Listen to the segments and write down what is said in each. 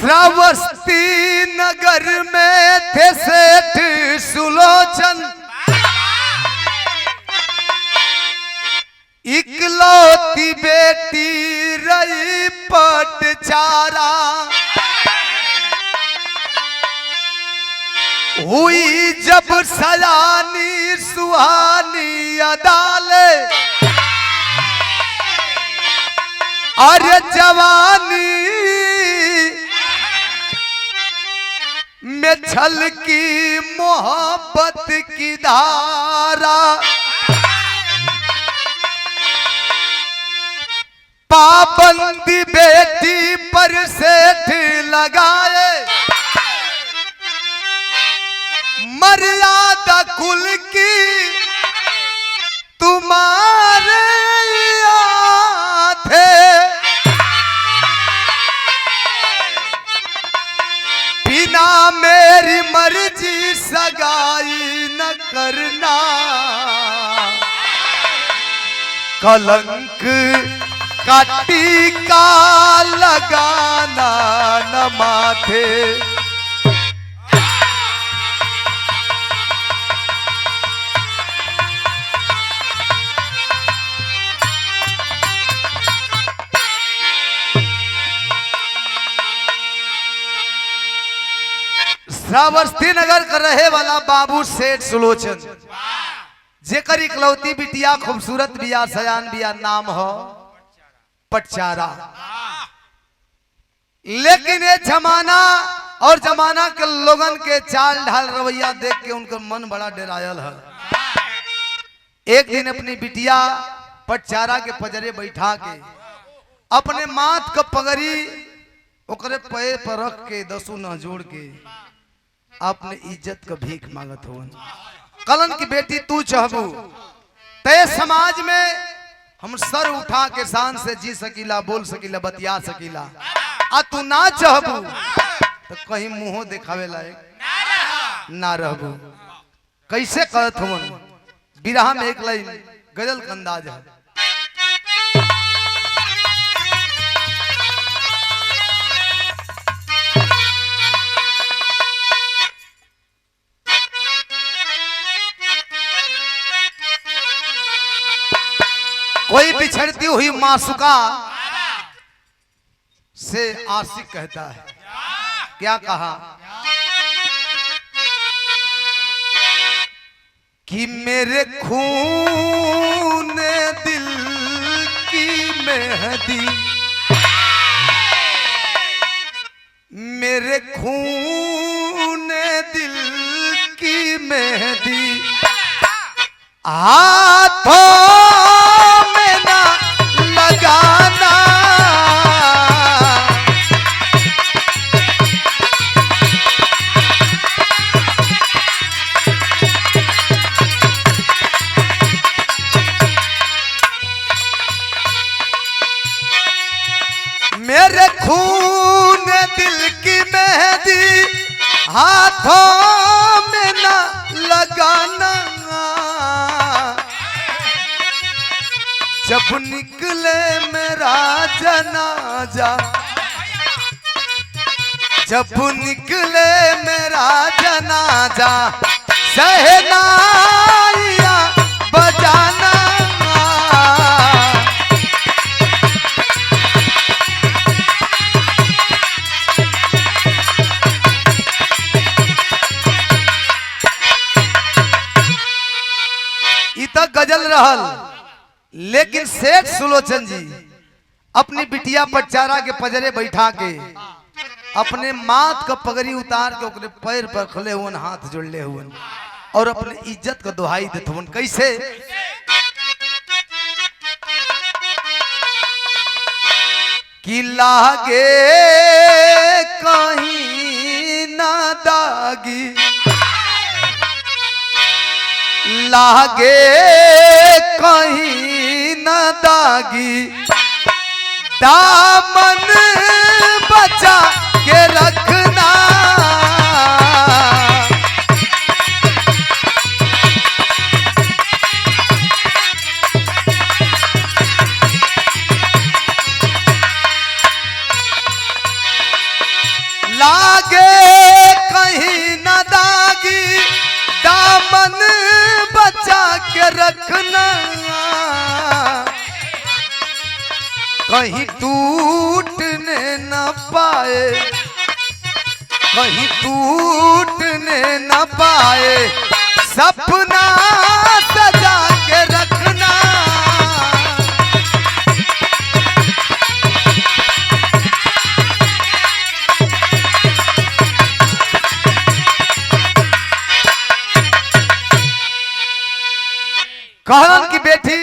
श्रावस्ती नगर में थे सेठ सुलोचन, इकलौती बेटी रही पटचारा। हुई जब सयानी सुहानी अदाले, अरे जवानी में छलकी मोहब्बत की धारा। पाबंदी बेटी पर सेठ लगाए, मर्यादा कुल की तुम्हारे थे। बिना मेरी मर्जी सगाई न करना, कलंक का टीका लगाना न माथे। श्रावस्ती नगर कर रहे वाला बाबू सेठ सुलोचन, जेकर इकलौती बिटिया खूबसूरत बिया, सयान बिया, नाम हो पटचारा। लेकिन ये जमाना और जमाना के लोगन के चाल ढाल रवैया देख के उनका मन बड़ा डरायल है। एक दिन अपनी बिटिया पटचारा के पजरे बैठा के अपने माथ का पगड़ी ओकरे पैर पर रख के दसू न जोड़ के अपने इज्जत का भीख मांगत हो। कलन की बेटी तू चाहबू तय समाज में हम सर उठा के शान से जी सकीला, बोल सकीला, बतिया सकीला। आ तू ना चाहबू तो कहीं मुंह दिखावे लायक ना रहबू। कैसे कहत हो बिरहा में एक लाइन गजल का अंदाज है। कोई बिछड़ती हुई मासूका से आशिक कहता है, क्या कहा कि मेरे खून दिल की मेहंदी, मेरे खून दिल की मेहंदी हाथों में ना लगाना। मेरे खून दिल की मेहंदी हाथों में ना लगाना। जब निकले मेरा जनाजा, जब निकले मेरा जनाजा, सहनाइया बजाना। इतना गजल रहल। लेकिन सेठ सुलोचन जी अपनी बिटिया पटचारा के पजरे बैठा के अपने माथ का पगड़ी उतार के अपने पैर पर खले हुए, हाथ जोड़ले हुए और अपने इज्जत का दुहाई देते हुए। कैसे कि लागे कहीं ना दागी, लागे कहीं न दागी, दामन बचा के रखना। लागे कहीं न दागी दामन बचा के रखना कहीं टूटने न पाए कहीं टूटने न पाए सपना सजा के रखना कहलन की बेटी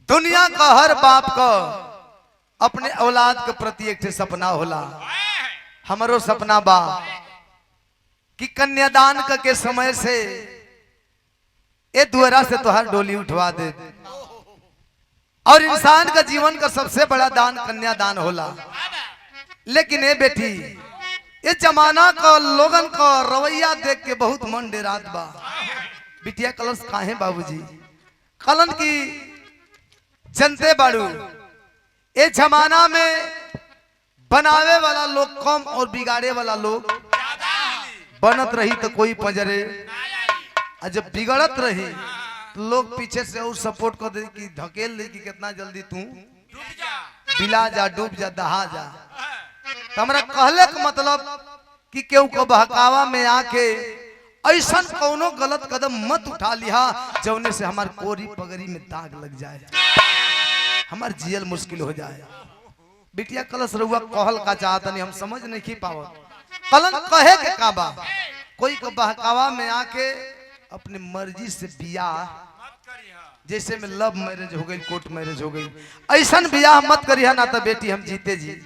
दुनिया का हर बाप का अपने औलाद के प्रति एक सपना होला। हमारो सपना बा कि कन्यादान के समय से ए दुआरा से तोहर डोली उठवा दे और इंसान का जीवन का सबसे बड़ा दान कन्यादान होला। लेकिन ए बेटी ये जमाना का लोगन का रवैया देख के बहुत मन डेरात बा। बिटिया कलश काहे बाबूजी कलन की जनते बाड़ू ये जमाना में बनावे वाला लोग कम और बिगाड़े वाला लोग बनत रही तो कोई पजरे और जब बिगड़त रही तो लोग पीछे से और सपोर्ट कर दे कि धकेल दे कि कितना जल्दी तू बिला जा डूब जा दहा जा। तो हमरा कहले का मतलब कि केहू को बहकावा में आके ऐसा कोनो गलत कदम मत उठा लिया जौने से हमार कोरी पगड़ी में दाग लग जाए हमार जियल मुश्किल हो जाए। बिटिया कलश रहुआ कहल का चाहता नहीं हम समझ नहीं पावत कलन कहे के का बा कोई को बहकावा में आके अपनी मर्जी से बियाह जैसे में लव मैरिज हो गई कोर्ट मैरिज हो गई ऐसा बियाह मत करिए ना तो बेटी हम जीते जी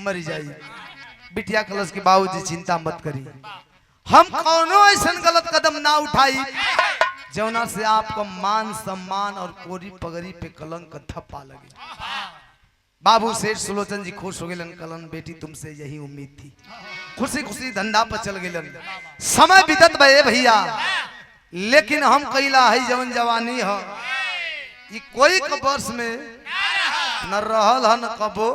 मर जाई। बिटिया कलश के बाबूजी चिंता मत करी हम कौनो ऐसा गलत कदम ना उठाई जौना से आपको मान सम्मान और कोरी पगड़ी पे कलंक थप्पा लगे। बाबू सेठ सुलोचन जी खुश हो गए कलन बेटी तुमसे यही उम्मीद थी खुशी खुशी धंधा पर चल गए समय बीतत बे भैया लेकिन हम कैला है जवन जवानी है ये कोई के वर्ष में न रहल है न कबो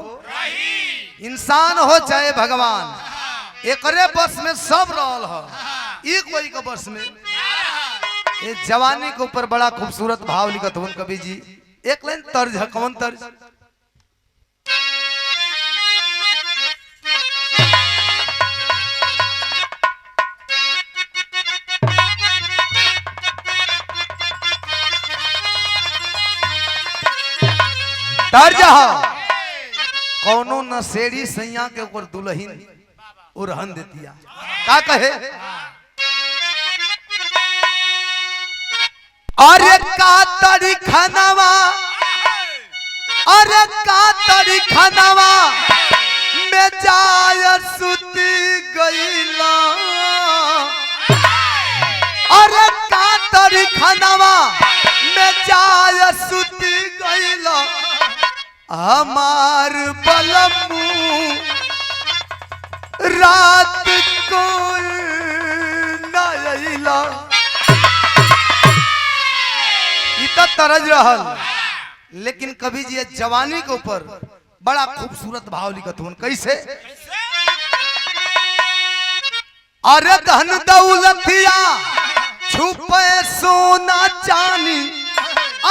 इंसान हो चाहे भगवान एकरे बस में सब रहल है ये कोई के बस में ये जवानी के ऊपर बड़ा खूबसूरत भाव लिखत हूं कवि जी एक लाइन तर्ज है कौन तर्ज तर्ज है कौनो नशेड़ी सैया के ऊपर दुल्हन उरहन देतिया का कहे अरे का तड़ी खानावा अरे का तड़ी खानावा में जाय सुती गईला अरे का तड़ी खानावा में जाय सुती गईला हमार बलमू रात को नईला इतना तरज रहल लेकिन कभी जी जवानी के ऊपर बड़ा खूबसूरत भाव लिखत हूं कैसे अरे धन दौलतिया छुपे सोना चांदी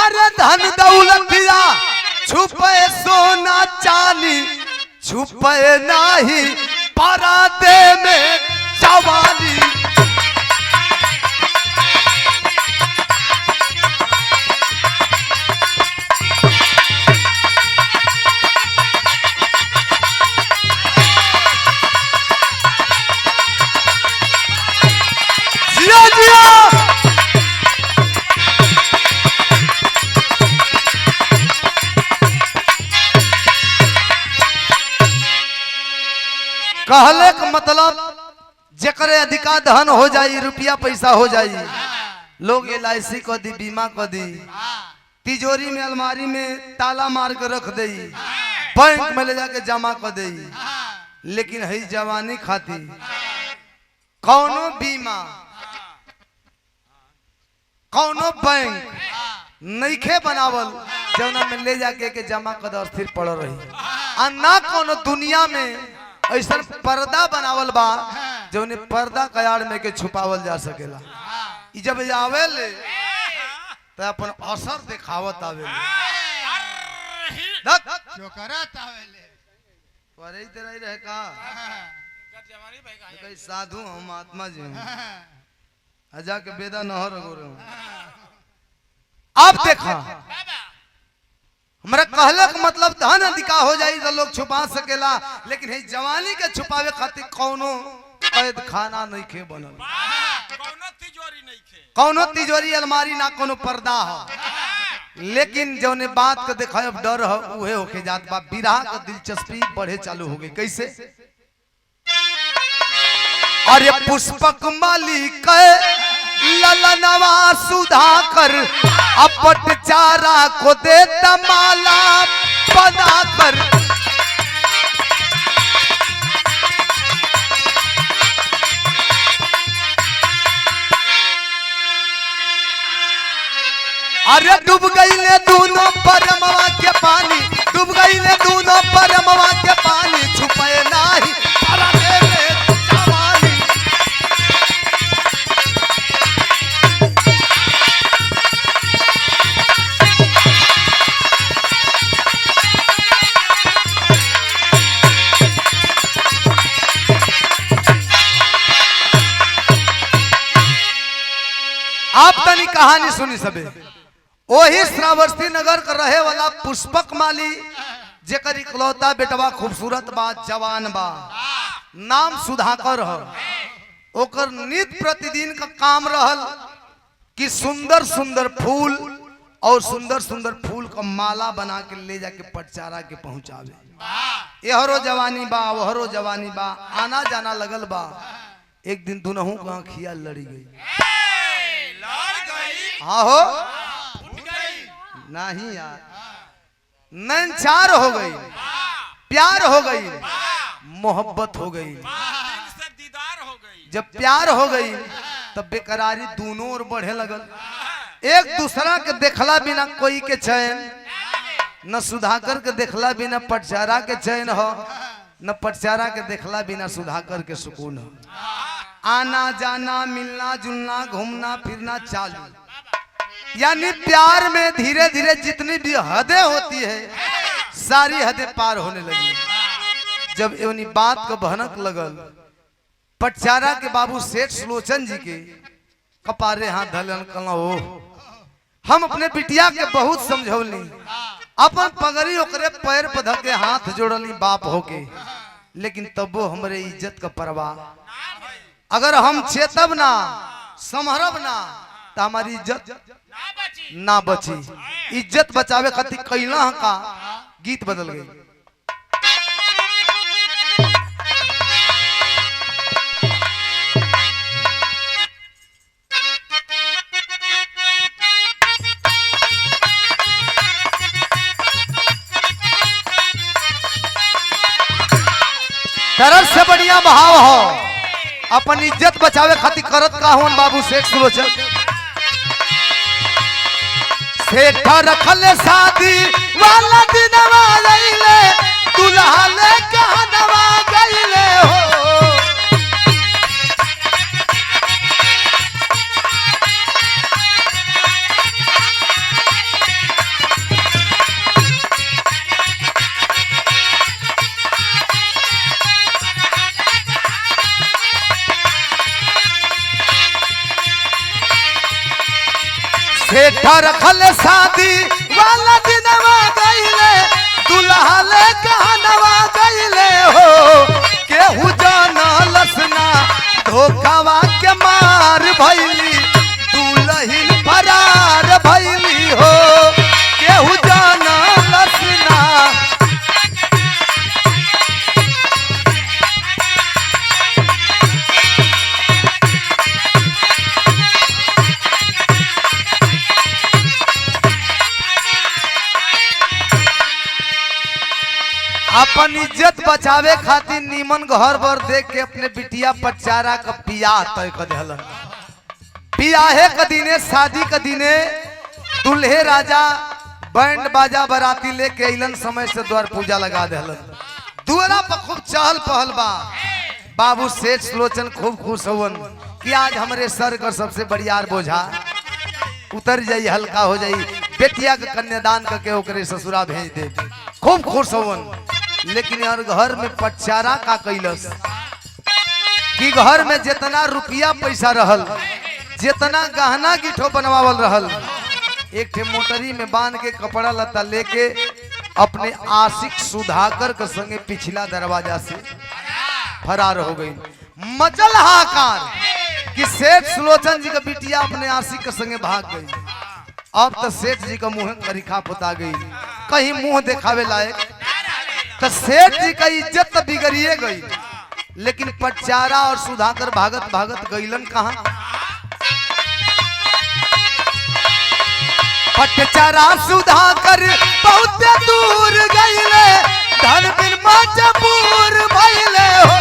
अरे धन दौलतिया छुपे सोना चांदी छुपे नहीं परादे में जवानी जिया जिया कहले का मतलब जेकरे अधिका धन हो जाई रुपया पैसा हो जाई लोग LIC को दी बीमा को दी तिजोरी में अलमारी में ताला मार के रख दे बैंक में ले जाके जमा कर दे लेकिन है जवानी खाती कौनो बीमा कौनो बैंक नईखे बनावल जौना में ले जाके के जमा कर स्थिर पड़ रही आ ना कौनो दुनिया में ऐसा पर्दा बनावल बा जो ने पर्दा कयाड़ में के छुपावल जा सकेला। ई जब आवेले तो अपन असर दिखावत आवेले जो करत आवेले परे तेरा ही रहे का कई साधु हम महात्मा जी हूं अजा के बेदा नहर गोरे हूं। अब देखा हमरा कहले का मतलब धन अधिका हो जाई तो लोग छुपा सकेला, लेकिन है जवानी के छुपावे खातिर कौनो कैद खाना नहीं खे बनल, कौनो तिजोरी अलमारी ना कोनो पर्दा हो। लेकिन जौने बात के देखा अब डर हो उहे होके जात बा। बिरहा का दिलचस्पी बढ़े चालू हो गई। कैसे? अरे पुष्पक मालिक ललनवा सुधाकर अपट चारा को देता माला बनाकर। अरे डूब गई ले दोनों परमवा के पानी, डूब गई ले दोनों परमवा के पानी, छुपे नहीं परदे में जवानी। आप तनी कहानी सुनी सबे। वही श्रावस्ती नगर का रहे वाला पुष्पक माली जेकर इकलौता बेटवा खूबसूरत बा, जवान बा, नाम सुधाकर हो। ओकर नित्य प्रतिदिन का काम रहल कि सुंदर सुंदर फूल और सुंदर सुंदर फूल का माला बना के ले जाके पटचारा के पहुंचावे। यहरो जवानी बा वहरो जवानी बा, आना जाना लगल बा। एक दिन दुनहु का आँखिया लड़ी गई। हाँ हो नहीं यार, नैनचार हो गई, प्यार हो गई, मोहब्बत हो गई। जब प्यार हो गई तब बेकरारी दोनों ओर बढ़े लगल। एक दूसरा के देखला बिना कोई के चैन, न सुधाकर के देखला बिना पटचारा के चैन हो, न पटचारा के देखला बिना सुधाकर के सुकून हो। आना जाना मिलना जुलना घूमना फिरना चालू। यानी प्यार में धीरे धीरे जितनी भी हदें होती है सारी हदें पार होने लगी। जब एवनी बात को भनक लगल, पटचारा के बाबू सेठ सुलोचन जी के कपारे हाथ धलन कहला, ओ हम अपने बिटिया के बहुत समझौली, अपन पगड़ी ओकरे पैर पर धके हाथ जोड़ली बाप होके, लेकिन तबो हमरे इज्जत का परवाह। अगर हम चेतब ना संभरब ना तो हमारी इज्जत ना बची। इज्जत बचावे खातिर कैला का गीत बदल गई। तरस से बढ़िया भाव हो, अपन इज्जत बचावे खातिर करत का होन बाबू सेठ सुलोचन। सेठ रखल शादी वाला दिनवा गईले, दुल्हा ले कहनवा गईले हो। सेठ रखल शादी वाला दिनवा गईले, दुल्हा ले कहनवा गईले हो। केहू जानलस ना धोखावा के मार भइली, दुल्हिन फरार भइली हो। केहू जानलस ना। अपन इज्जत बचावे खातिर नीमन घर बर देख के अपने बिटिया पटचारा का बियाह तय कर दिलन। बियाहे के दिने, शादी के दिने दुल्हे राजा बैंड बाजा बराती लेके अइलन, समय से द्वार पूजा लगा दिलन। दुआरा पर खूब चहल पहल बा। बाबू सेठ सुलोचन खूब खुश हुवन कि आज हमारे सर का सबसे बड़ियार बोझा उतर जाई, हल्का हो जाई, बेटिया के कन्यादान करके ओकरे ससुरा भेज दे। खूब खुश हुवन। लेकिन यार घर में पटचारा का कैलस कि घर में जितना रुपया पैसा रहल, जितना गहना गिठो बनवावल रहल, एक ठे मोटरी में बांध के कपड़ा लता लेके अपने आशिक सुधाकर के संगे पिछला दरवाजा से फरार हो गई। मचल हाहाकार कि सेठ सुलोचन जी का बिटिया अपने आशिक के संगे भाग गई। अब तो सेठ जी का मुंह करिखा पुता गई, कहीं मुंह दिखावे लायक, तो सेठ जी का इज्जत तो बिगड़िए गई। लेकिन पटचारा और सुधाकर भागत भागत गईलन कहां? पटचारा सुधाकर बहुत दूर गईले, धन बिन मजबूर भइले हो।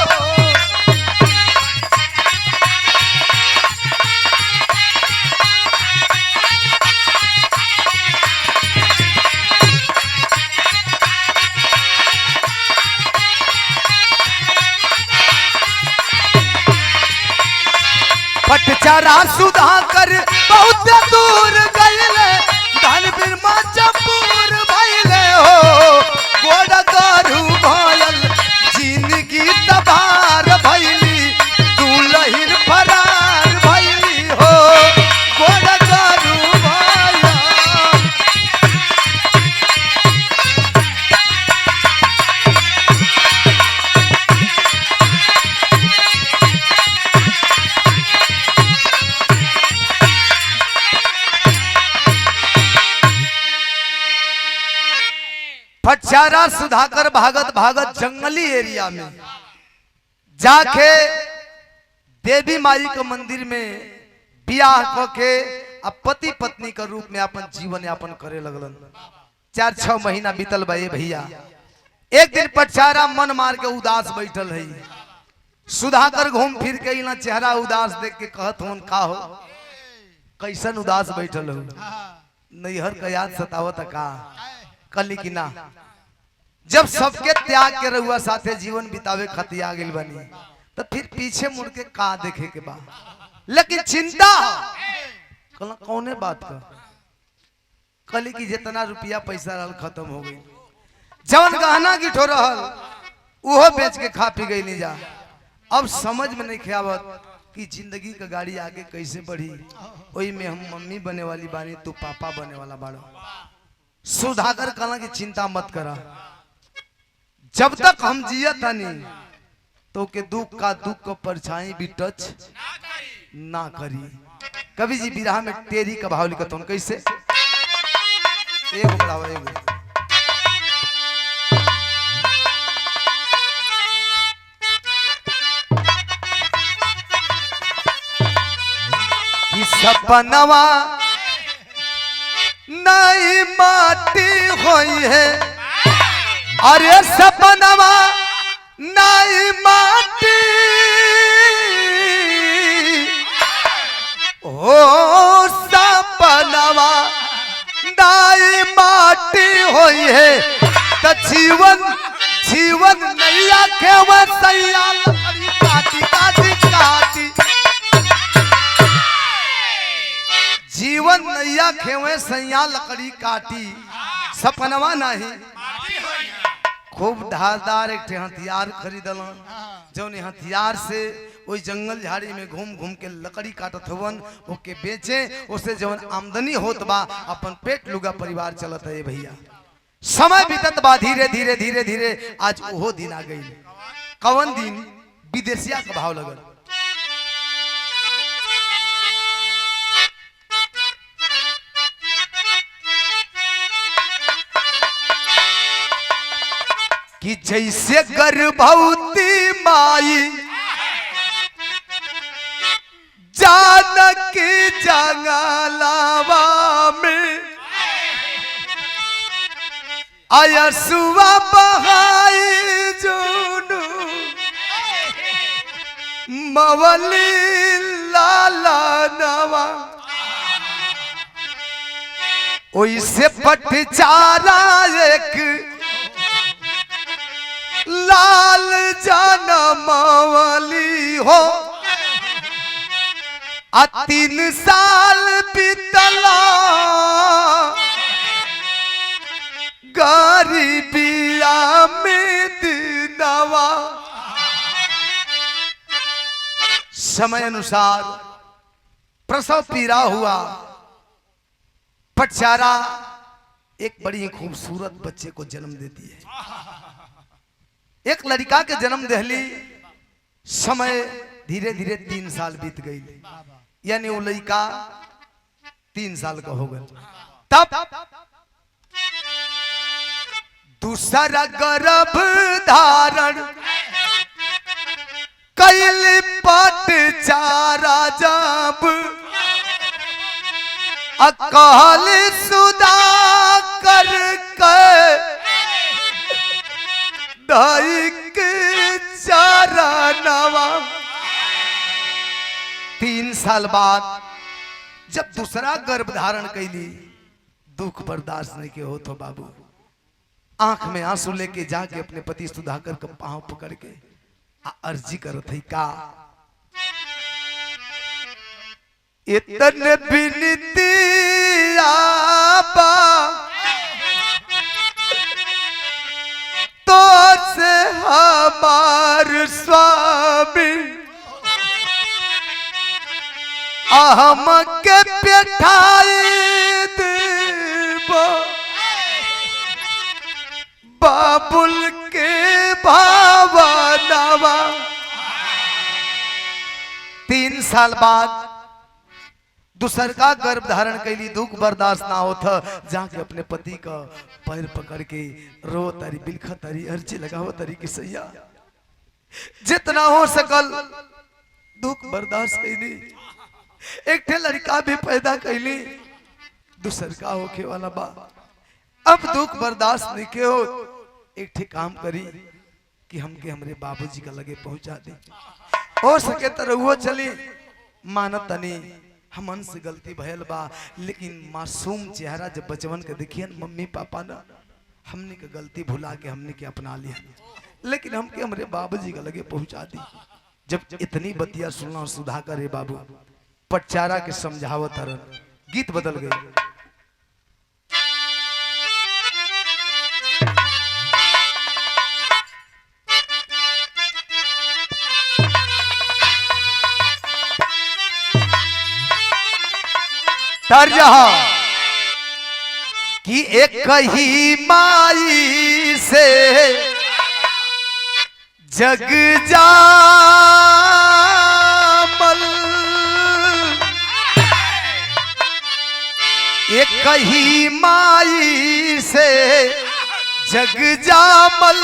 पटचारा सुधाकर बहुत दूर गईले, धन बिन मजबूर भइले हो। गोड़ गारू भयल जिंदगी तबार भइली, दुलहिन फरार भइली हो। गोड़ गारू भयल। पटचारा सुधाकर भागत भागत जंगली एरिया में जाके देवी माई के मंदिर में बियाह करके अब पति पत्नी के रूप में अपन जीवन यापन करे लगलन। 4-6 महीना बीतल बा भैया। एक दिन पटचारा मन मार के उदास बैठल है। सुधाकर घूम फिर के ना चेहरा उदास देख के कहत होन का हो, कैसन उदास बैठल हो? नैहर का याद सतावत का? कली की ना, जब सबके त्याग के रहुआ साथे जीवन बितावे खातिर आ गेल बनी, तो फिर पीछे मुड़ के का देखे के बा? लेकिन चिंता कहला कौने बात का? कली की जितना रुपया पैसा रहल खत्म हो गई, जवन गहना गिठो रहल उहो बेच के खा पी गई नहीं जा। अब समझ में नहीं आवत कि जिंदगी का गाड़ी आगे कैसे बढ़ी। वही में हम मम्मी बने वाली बानी, तू पापा बने वाला बाड़ो। सुधाकर कहला कि चिंता मत करा, जब तक हम जिया तानी तो के दुख का परछाई भी टच ना करी। कवि जी बिरहा में तेरी का भाव लिखत हूं कैसे? एगो बढ़ावा एगो। कि सपनवा नई माटी होई है, अरे सपनवा नई माटी हो, सपनवा नई माटी होई है। तो जीवन नैया खेवे सैया लकड़ी काटी काटी काटी। जीवन नैया खेवे सैया लकड़ी काटी, सपनवा नहीं। खूब धारदार एक हथियार खरीदल, जौन हथियार से वही जंगल झाड़ी में घूम घूम के लकड़ी काटत हवन, ओके बेचे, उसे जौन आमदनी होत बा अपन पेट लुगा परिवार चलत है भैया। समय बीतत बा धीरे धीरे धीरे धीरे, आज ओहो दिन आ गई। कवन दिन? विदेशिया का भाव लगल। कि जैसे गर्भवती माई जानकी जंगलावा में आयसुआ बहाई जुनू मवली लाला नवा, ओइसे पटचारा एक लाल कमावली हो 3 साल बीतला गरीबिया में दिनवा। समय अनुसार प्रसव पीड़ा हुआ। पटचारा एक बड़ी ही खूबसूरत बच्चे को जन्म देती है। एक लड़का के जन्म दहली। समय धीरे धीरे 3 साल बीत गई, यानी वो लड़का 3 साल का हो गया। तब दूसरा गर्भ धारण कैल पटचारा जब अकाल सुदा कर दैक चरणवा। 3 साल बाद जब दूसरा गर्भ धारण कैली, दुख बर्दाश्त नहीं के हो तो बाबू आंख में आंसू लेके जाके अपने पति सुधाकर का पांव पकड़ के अर्जी करत है का इतने विनती आबा तो से हमार स्वामी हम के बैठाई देबो बाबुल के भावनावा। 3 साल बाद दूसर का गर्भ धारण कैली। दुख बर्दाश्त ना होता, जाके अपने पति का पैर पकड़ के रो तारी, बिलखा तारी, अर्जी लगाओ तारी की सैया जितना हो सकल दुख बर्दाश्त कैली। एक ठे लड़का भी पैदा कैली, दूसर का होके वाला बा। अब दुख बर्दाश्त नहीं के हो, एक ठे काम करी कि हमके हमरे बाबूजी का लगे पहुंचा दे। हो सके तो रहुओ चली, मानत तनी हमन से गलती भयल बा, लेकिन मासूम चेहरा जब बचवन के देखिए मम्मी पापा ना, हमने के गलती भुला के हमने के अपना लिया, लेकिन हमके हमरे बाबूजी का लगे पहुंचा दी। जब इतनी बतिया सुनना सुधाकर रे बाबू पटचारा के समझावत तरन, गीत बदल गए। तरजहा कि एक ही माई से जग जामल, एक ही माई से जग जामल,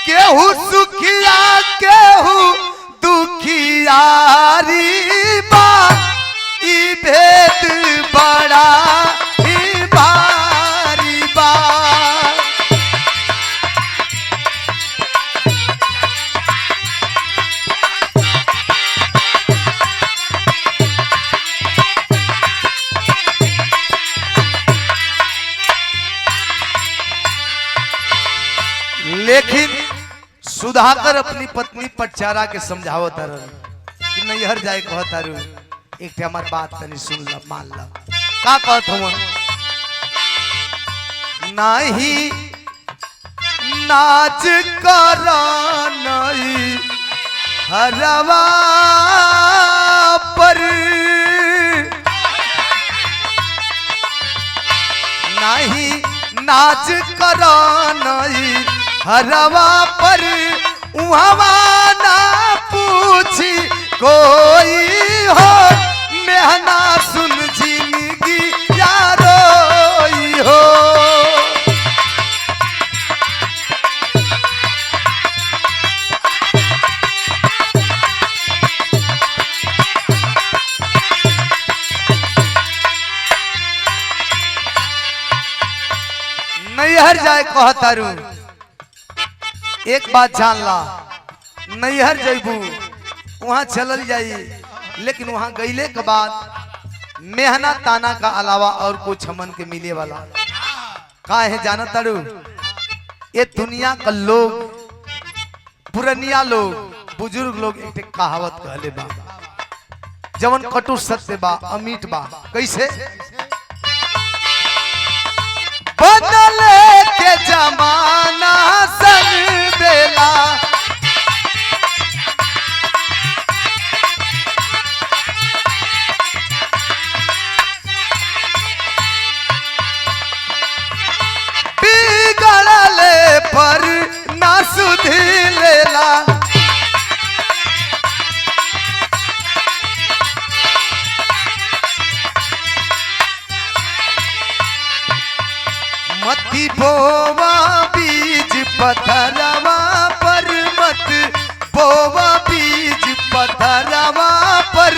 केहू सुखिया केहू दुखियारी बा, ई भेद बड़ा ही भारी बा। लेकिन सुधाकर अपनी पत्नी पटचारा के समझावत कि नैहर जाए कहता रू, एक हमार बात तनी सुन ला, मान ला। का कहत हूँ नहीं नाच करा नहीं हरवा पर, नहीं नाच करा नहीं हरवा पर, उहवा ना पूछी कोई हो, मेहना सुन जिंदगी यारो हो। नैहर जाए कहतारू, एक बात जान ला, नैहर जैबू वहां चलल जाई, लेकिन वहां गईले के बाद मेहना ताना का अलावा और कुछ हमन के मिले वाला का है जाना तारू। ये दुनिया का लोग पुरनिया लोग बुजुर्ग लोग एक कहावत कहले बा जवन कटु सत्य बा अमीट बा कैसे बदले के जमाना संग बेला बिगड़ले पर ना सुधी लेला मती बोवा बीज पथरवा पर मत बोवा बीज पथरवा पर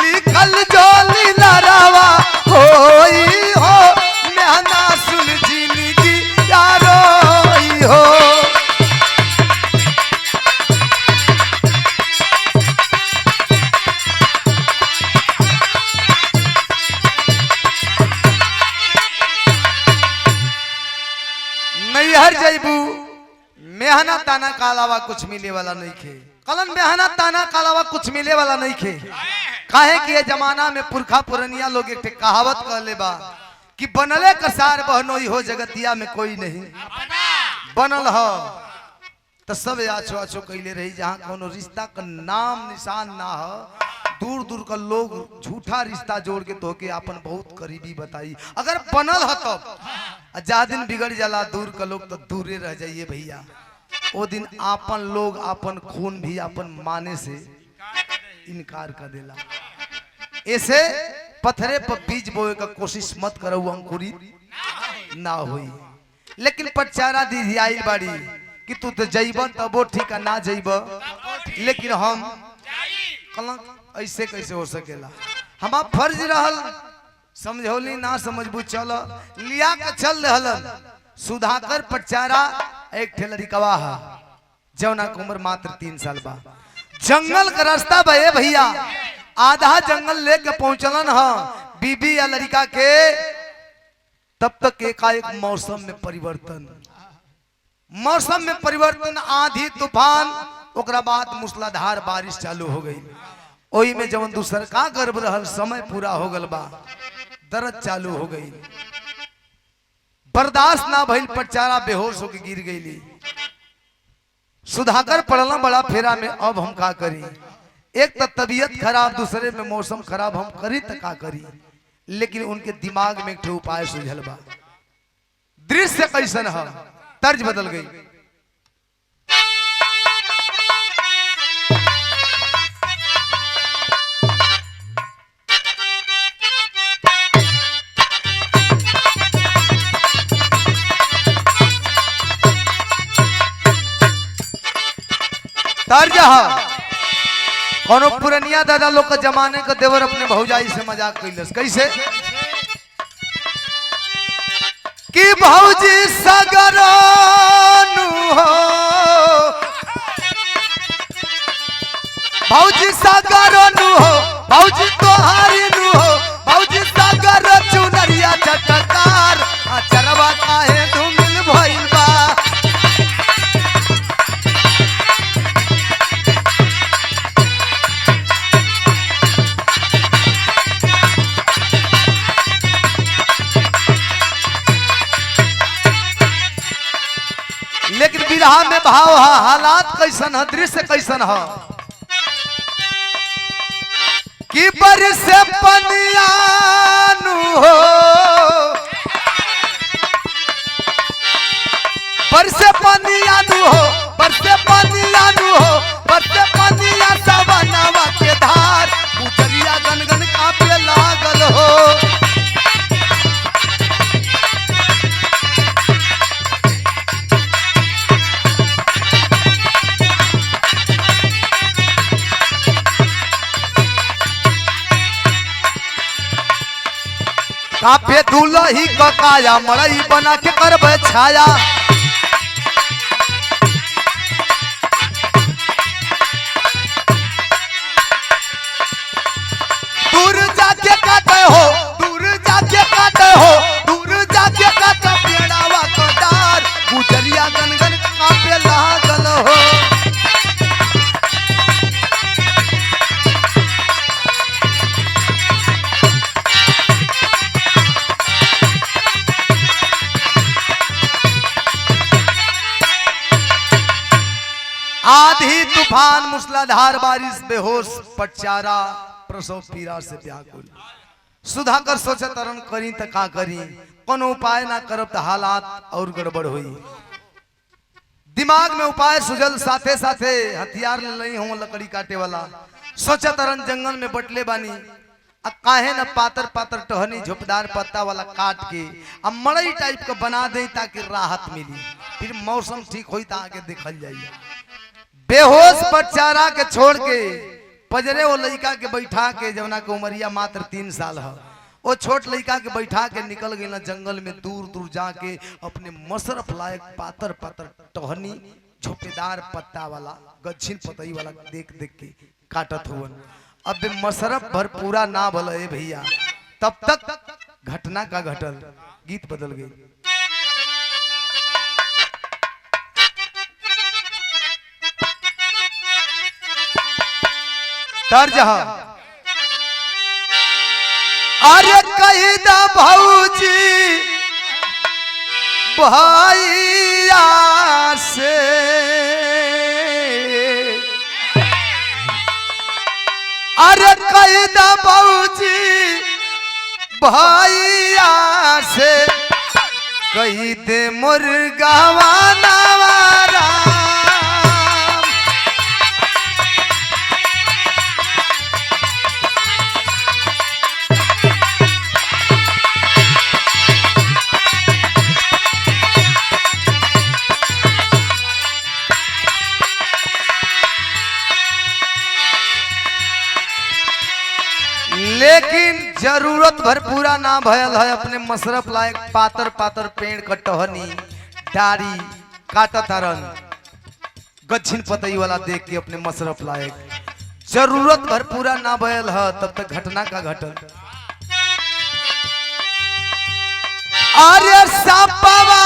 लिखल जो लीलारावा होई हो मेहना सुन जिंदगी यारो हो नैहर जैबू मेहनत ताना का अलावा कुछ मिले वाला नहीं खे कलन मेहनत ताना का अलावा कुछ मिले वाला नहीं खे काहे कि ये जमाना में पुरखा पुरनिया लोग एक कहावत कहले बा कि बनले कसार बहनोई हो जगतिया में कोई नहीं बनल हो तो सब आछो आछो कैले रही जहाँ कोनो रिश्ता का नाम निशान ना हो दूर दूर का लोग झूठा रिश्ता जोड़ के तोके अपन बहुत करीबी बताई अगर बनल हो तब जा दिन बिगड़ जाला दूर का लोग तो दूरे रह जाइए भैया वो दिन आपन लोग अपन खून भी अपन माने से इनकार कर देला ऐसे पत्थरे पर बीज बोए का कोशिश मत करो अंकुरित ना हुई लेकिन पचारा दीदी आई बाड़ी कि तू तो जइब तबो ठीक है ना जइब लेकिन हम कलंक ऐसे कैसे हो सकेला हमार फर्ज रहल समझौली ना समझबू चल लिया के चल रहलन सुधाकर पचारा एक ठेलरिकवा है जौना की उम्र मात्र 3 साल बा जंगल का रास्ता बे भैया आधा जंगल लेके पहुंचलन है बीबी या लड़का के तब तक एकाएक मौसम में परिवर्तन आंधी तूफान ओकरा बाद मूसलाधार बारिश चालू हो गई ओही में जवन दूसर का गर्भ रहल समय पूरा हो गल बा दर्द चालू हो गई बर्दाश्त ना भइल पचारा बेहोश होके गिर गई सुधाकर पड़ला बड़ा फेरा में अब हम का करी एक तो तबीयत खराब दूसरे में मौसम खराब हम करी तो का करी लेकिन उनके दिमाग में एक उपाय सुझल बा दृश्य कैसन है तर्ज बदल गई तर्ज कोनो पुरनिया दादा लोग का जमाने का देवर अपने भौजाई से मजाक कैलस कैसे कि भौजी सगरानु हो भौजी सगरानु हो भौजी तोहारी नु हो भौजी सगर चुनरिया चटकार चरवा काहे धुमिल भइल बा लेकिन विरहा में भाव है हालात कैसन है दृश्य कैसन है कि बरस पनियानु हो बरस पनियानु हो बरस पनियानु हो बरस पनिया सवनवा के धार उजरिया गनगन कांपे लागल हो काफे दुलही ककाया मड़ई बना के करबे छाया दूर जाके काटे हो दूर जाके काटे हो दूर जाके काटे पेड़ावा को डार गुजरिया गनगन काफे लागल हो आधी तूफान मूसलाधार बारिश बेहोश पटचारा प्रसव पीड़ा से व्याकुल। सुधाकर सोचे तरन करी त का करी, कोनो उपाय ना करब त हालात और गड़बड़ हुई। दिमाग में उपाय सुझल, साथे साथे हथियार ले लई हूं लकड़ी काटे वाला। सोचा तरन जंगल में बटले बानी, आ काहे न पातर पातर टहनी झोपदार पत्ता वाला काट के अब मड़ई टाइप का बना दे ताकि राहत मिली, फिर मौसम ठीक होई ता आगे देखल जाइए। बेहोश पटचारा के छोड़ के पजरे वो लड़का के बैठा के, जवना के उमरिया मात्र 3 साल है, वो छोट लड़का के बैठा के निकल गई ना जंगल में दूर दूर जाके अपने मशरफ लायक पातर पातर टहनी झोपेदार पत्ता वाला गच्छिन पतई वाला देख देख के काटत हुवन। अब मशरफ भर पूरा ना भले भैया, तब तक घटना का घटल, गीत बदल गई। तर्ज अरे कही दा भौजी भैया से, अरे कही दा भौजी भैया से, कही दे मुर्गावा नवारा। लेकिन जरूरत भर पूरा ना भयल है, अपने मशरफ लायक पातर पातर पेड़ का टहनी डारी काटत हरन गच्छिन पतई वाला देख के अपने मशरफ लायक। जरूरत भर पूरा ना भयल है, तब तक घटना का घटल। अरे सापवा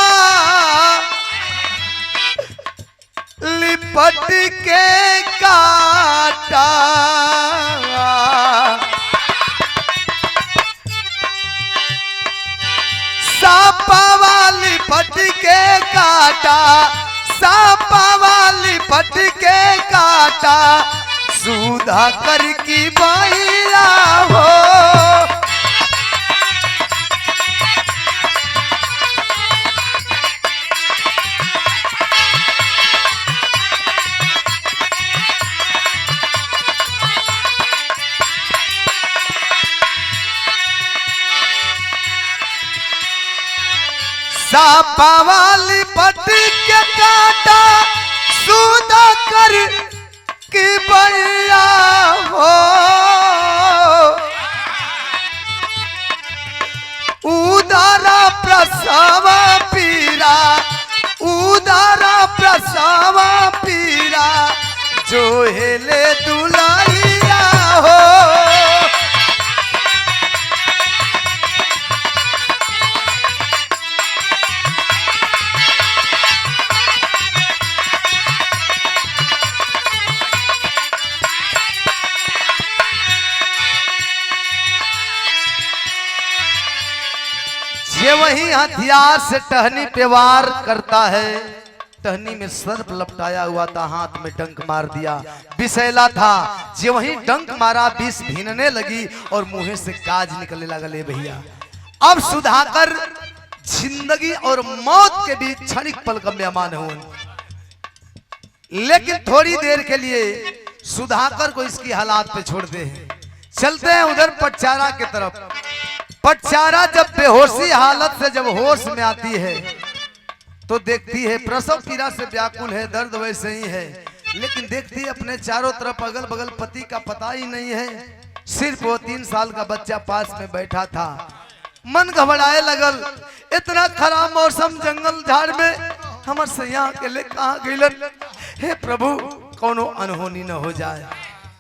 लिपट के काटा, सापा वाली पट के काटा, सापा वाली पट के काटा, सुधाकर की बैया हो। सापा वाली पट के काटा, सुधाकर की बैया हो। उदारा प्रसव पीरा, उदारा प्रसव पीरा, जो हेले दुलाइया हो। ये वही हथियार से टहनी पे वार करता है। टहनी में सर्प लपटाया हुआ था, हाथ में डंक मार दिया, विषैला था। जे वही डंक मारा, विष भीनने लगी और मुंह से काज निकलने लगा। भैया अब सुधाकर जिंदगी और मौत के बीच क्षणिक पल का मेहमान हुए, लेकिन थोड़ी देर के लिए सुधाकर को इसकी हालात पे छोड़ते हैं। चलते हैं उधर पटचारा की तरफ। पटचारा जब बेहोशी हालत से जब होश में आती है तो देखती है प्रसव पीड़ा से व्याकुल है, दर्द वैसे ही है, लेकिन देखती है अपने चारों तरफ अगल बगल पति का पता ही नहीं है। सिर्फ वो 3 साल का बच्चा पास में बैठा था। मन घबराए लगल, इतना खराब मौसम जंगल झाड़ में हमर सैया अकेले कहाँ गइलन। हे प्रभु कोनो अनहोनी न हो जाए,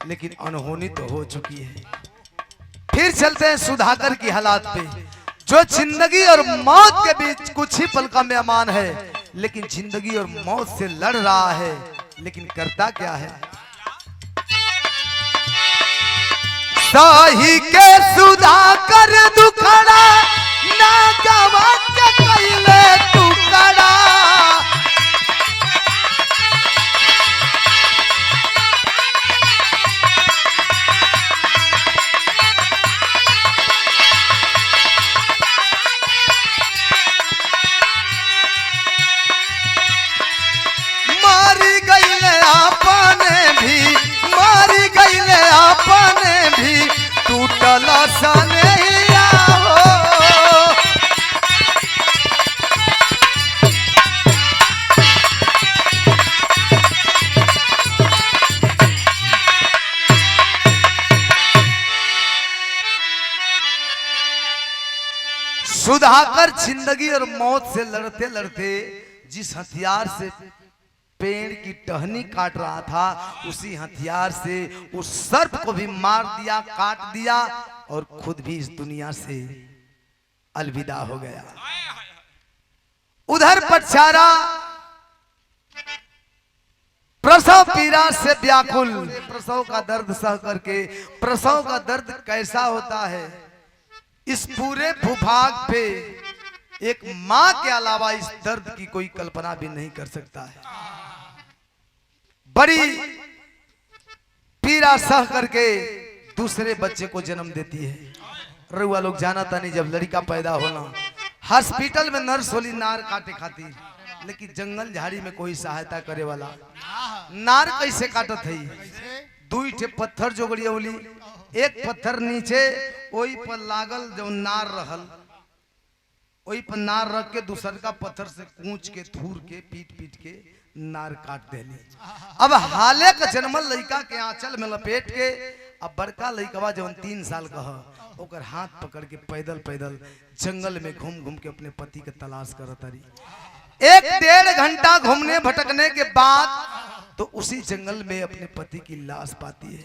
लेकिन अनहोनी तो हो चुकी है। फिर चलते हैं सुधाकर की हालात पे, जो जिंदगी और मौत के बीच कुछ ही पल का मेहमान है, लेकिन जिंदगी और मौत से लड़ रहा है, लेकिन करता क्या है। सही के सुधाकर दुखड़ा ना गवा के कइले टुकड़ा, सुधाकर जिंदगी और मौत से लड़ते लड़ते जिस हथियार से पेड़ की टहनी काट रहा था, उसी हथियार से उस सर्प को भी मार दिया, काट दिया और खुद भी इस दुनिया से अलविदा हो गया। उधर पटचारा प्रसव पीड़ा से व्याकुल, प्रसव का दर्द सह करके, प्रसव का दर्द कैसा होता है इस पूरे भूभाग पे एक मां के अलावा इस दर्द की कोई कल्पना भी नहीं कर सकता है। बड़ी पीड़ा सह करके दूसरे बच्चे को जन्म देती है। रउआ लोग जाना था नहीं, जब लड़का पैदा होना हॉस्पिटल में नर्स होली नार काटे खातिर, लेकिन जंगल झाड़ी में कोई सहायता करे वाला नार कैसे काटत है? दुई ठे पत्थर जोगड़िया होली, एक पत्थर नीचे वही पर लागल जो नार रहल, वही पर नार रख के दूसर का पत्थर से कूच के थूर के पीट पीट के नार काट देली। अब हाले का जन्मल लड़का के आंचल में लपेट के अब बड़का लड़कवा जवन 3 साल का है ओकर हाथ पकड़ के पैदल पैदल जंगल में घूम घूम के अपने पति के तलाश करत रही। 1-1.5 घंटा घूमने भटकने के बाद तो उसी जंगल में अपने पति की लाश पाती है।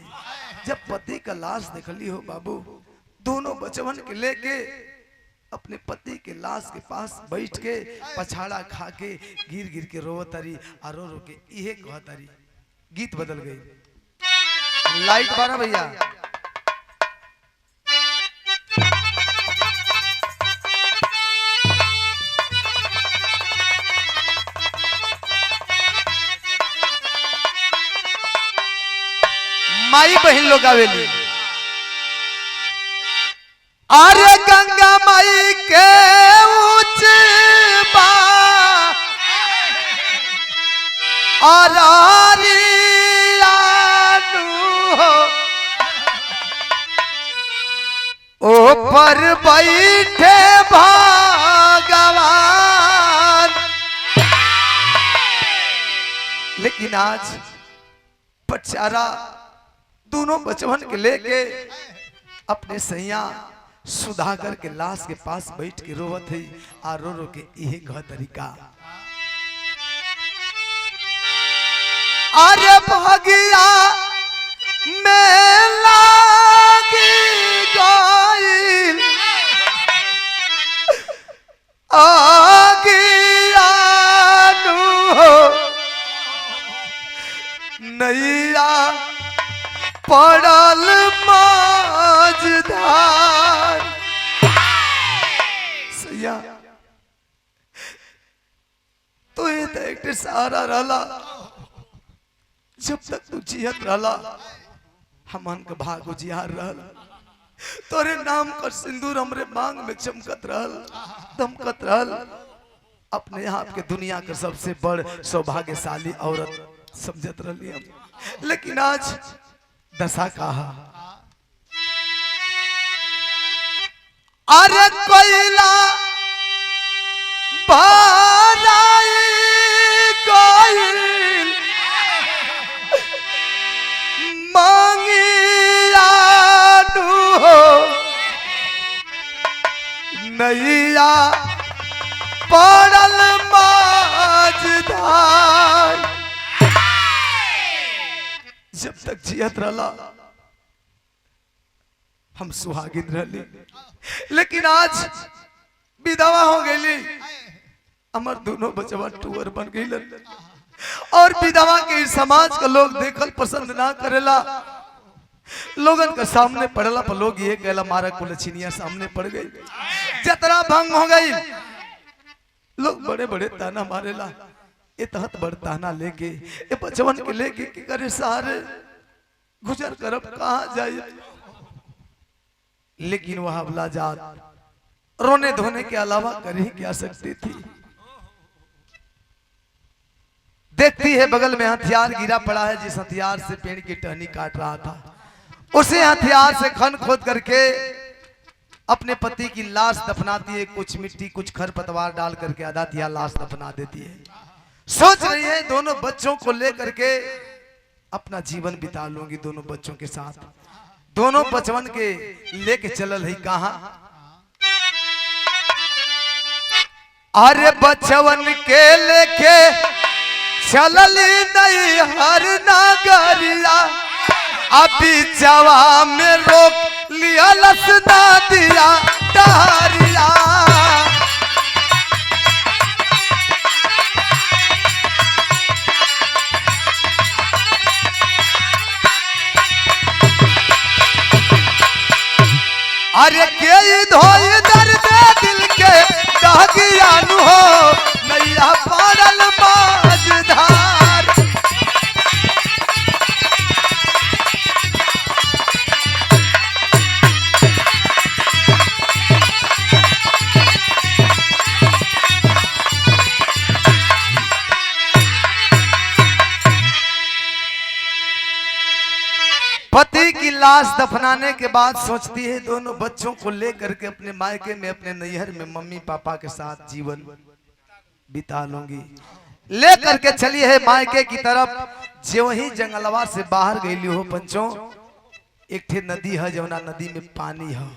जब पति का लाश देखली हो बाबू, दोनों बचवन के लेके अपने पति के लाश के पास बैठ के पछाड़ा खा के गिर गिर के रोवतारी और रो रो के इहे कहतारी। गीत बदल गई। लाइट बारा भैया। माई बहन लोग आवेली। अरे गंगा माई के ऊंच बा और ऊपर बैठे भगवान। लेकिन आज पटचारा दोनों बचवन के लेके अपने सैया सुधाकर के लाश के पास बैठ के रोवत है और रो रो के यही कह तरीका। अरे भगिया में लागी गइल आगिया नु नैया पड़ल माझधार। सैया तो ये तो एक सहारा रहला, जब तक तू जियत रहला हमन के भाग उजियार रहल। तोरे नाम कर सिंदूर हमरे मांग में चमकत रहल, दमकत रहल। अपने आप के दुनिया के सबसे बड़ सौभाग्यशाली औरत समझत रहली हम। लेकिन आज दशा कहा। अरे कोयला बाराई कोयल मांगिया नैया पड़ल माझधार। जब तक जियत रहला हम सुहागिन रहली, लेकिन आज विधवा हो गई। हमार दोनों बचवा टूअर बन गई और विधवा के समाज का लोग देखल पसंद ना करेला। लोगन के सामने पड़ला पर लोग ये कहला मारा कुलछिनिया सामने पड़ गई, जतरा भंग हो गई। लोग बड़े बड़े ताना मारेला। ये तहत बड़ ताना लेके ये बचवन के लेके कि करे सहारे गुजर करब कहाँ जाए। लेकिन वह अबला जात रोने धोने के अलावा कर ही क्या सकती थी। देखती है बगल में हथियार गिरा पड़ा है, जिस हथियार से पेड़ की टहनी काट रहा था उसी हथियार से खन खोद करके अपने पति की लाश दफनाती है। कुछ मिट्टी कुछ खरपतवार डाल करके आधा तिया लाश दफना देती है। सोच रही है दोनों बच्चों को लेकर के अपना जीवन बिता लूंगी दोनों बच्चों के साथ। दोनों बचवन के लेके चलल है कहा। अरे बचवन के लेके चलली नहीं हर नगरिया, अभी जवा में रोक लिया लसना दिया डहरिया। अरे के धोई दर्द दिल के दागियानु हो, नैया पारल बाजधार। पति की लाश दफनाने के बाद सोचती है दोनों बच्चों को लेकर के अपने मायके में अपने नैहर में मम्मी पापा के साथ जीवन बिता लूंगी। लेकर के चली है मायके की तरफ। जो ही जंगलवा से बाहर गई हो पंचों, एक ठे नदी है, जवना नदी में पानी है।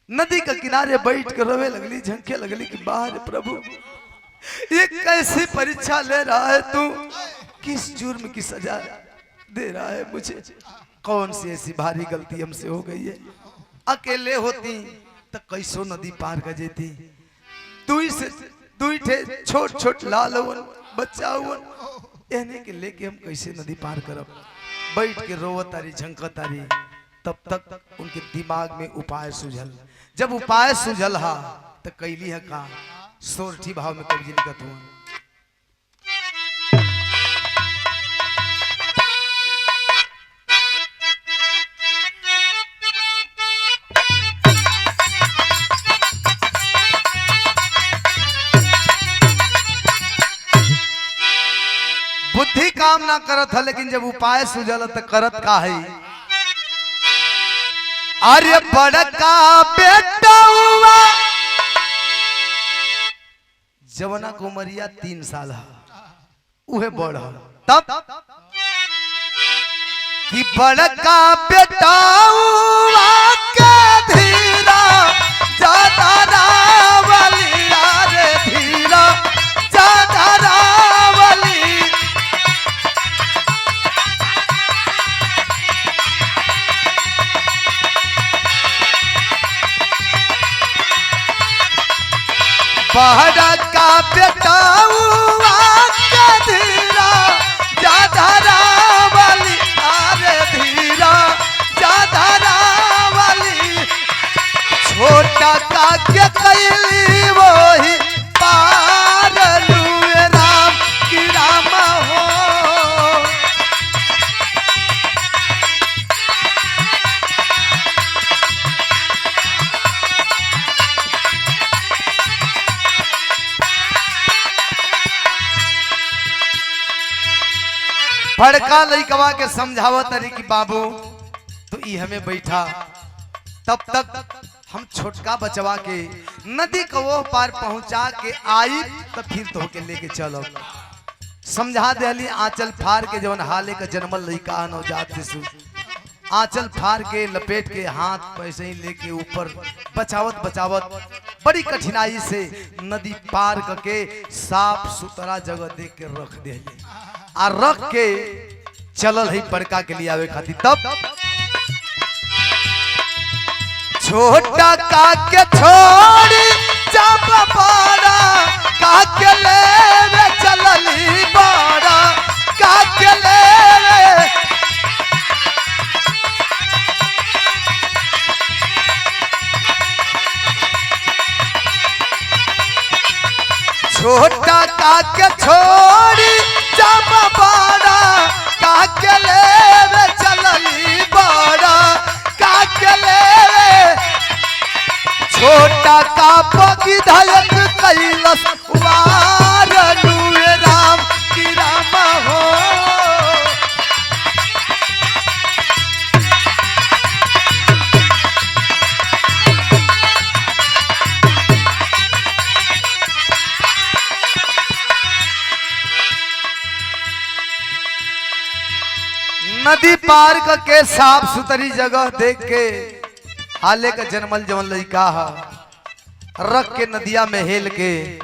नदी के किनारे बैठ के रोवे लगली, झंके लगली कि बाहर प्रभु ये कैसी परीक्षा ले रहा है तू, किस जुर्म की सजा दे रहा है मुझे, कौन सी ऐसी भारी गलती हमसे हो गई है। अकेले होती तो कैसो नदी पार कर जेती, दुई ठे छोट छोट लाल बच्चा एने के लेके हम कैसे नदी पार करब। बैठ के रोवत तारी झंकत तारी। तब तक उनके दिमाग में उपाय सुझल। जब उपाय सुझल हा तो कैली है का सोरठी भाव में कब्जी निकत हुआ। बुद्धि काम ना करत है, लेकिन जब उपाय सुझल तो करत का है। अरे बड़का बेटा हुआ, जवना को उमरिया 3 साल है, उहे बड़ है। तब कि बड़का बेटा हुआ के धीरा ज्यादा रावली, रे धीरा ज्यादा रावली। बहरा का बेटा हुआ के धीरा ज्यादा रावली, अरे धीरा ज्यादा रावली। छोटा का के कैली वही पार लुए राम की राम हो। बड़का लइकवा के समझावत तरी कि बाबू तो ई हमें बैठा, तब तक हम छोटका बचवा के नदी को वो पार पहुंचा के आई तो फिर तो के लेके चलो। समझा दिली। आंचल फाड़ के जवन हाले का जन्मल लइका नवजात शिशु, आंचल फाड़ के लपेट के हाथ पैसे ही लेके ऊपर बचावत बचावत बड़ी कठिनाई से नदी पार करके साफ सुथरा जगह देख के रख दिली। आ रख के चलल है बड़का के लिए आवे खातिर। तब छोटा का के छोड़ी जब बड़ा का के ले चलली, बड़ा का के ले छोटा का के छोड़ी जब बड़ा का के ले चलली, बड़ा का के ले। छोटा का पगी धयक कैलस वार लुए राम की राम हो। नदी पार करके साफ सुथरी जगह देख के हाले का जन्मल जवन लइका है रख के नदिया में हेल के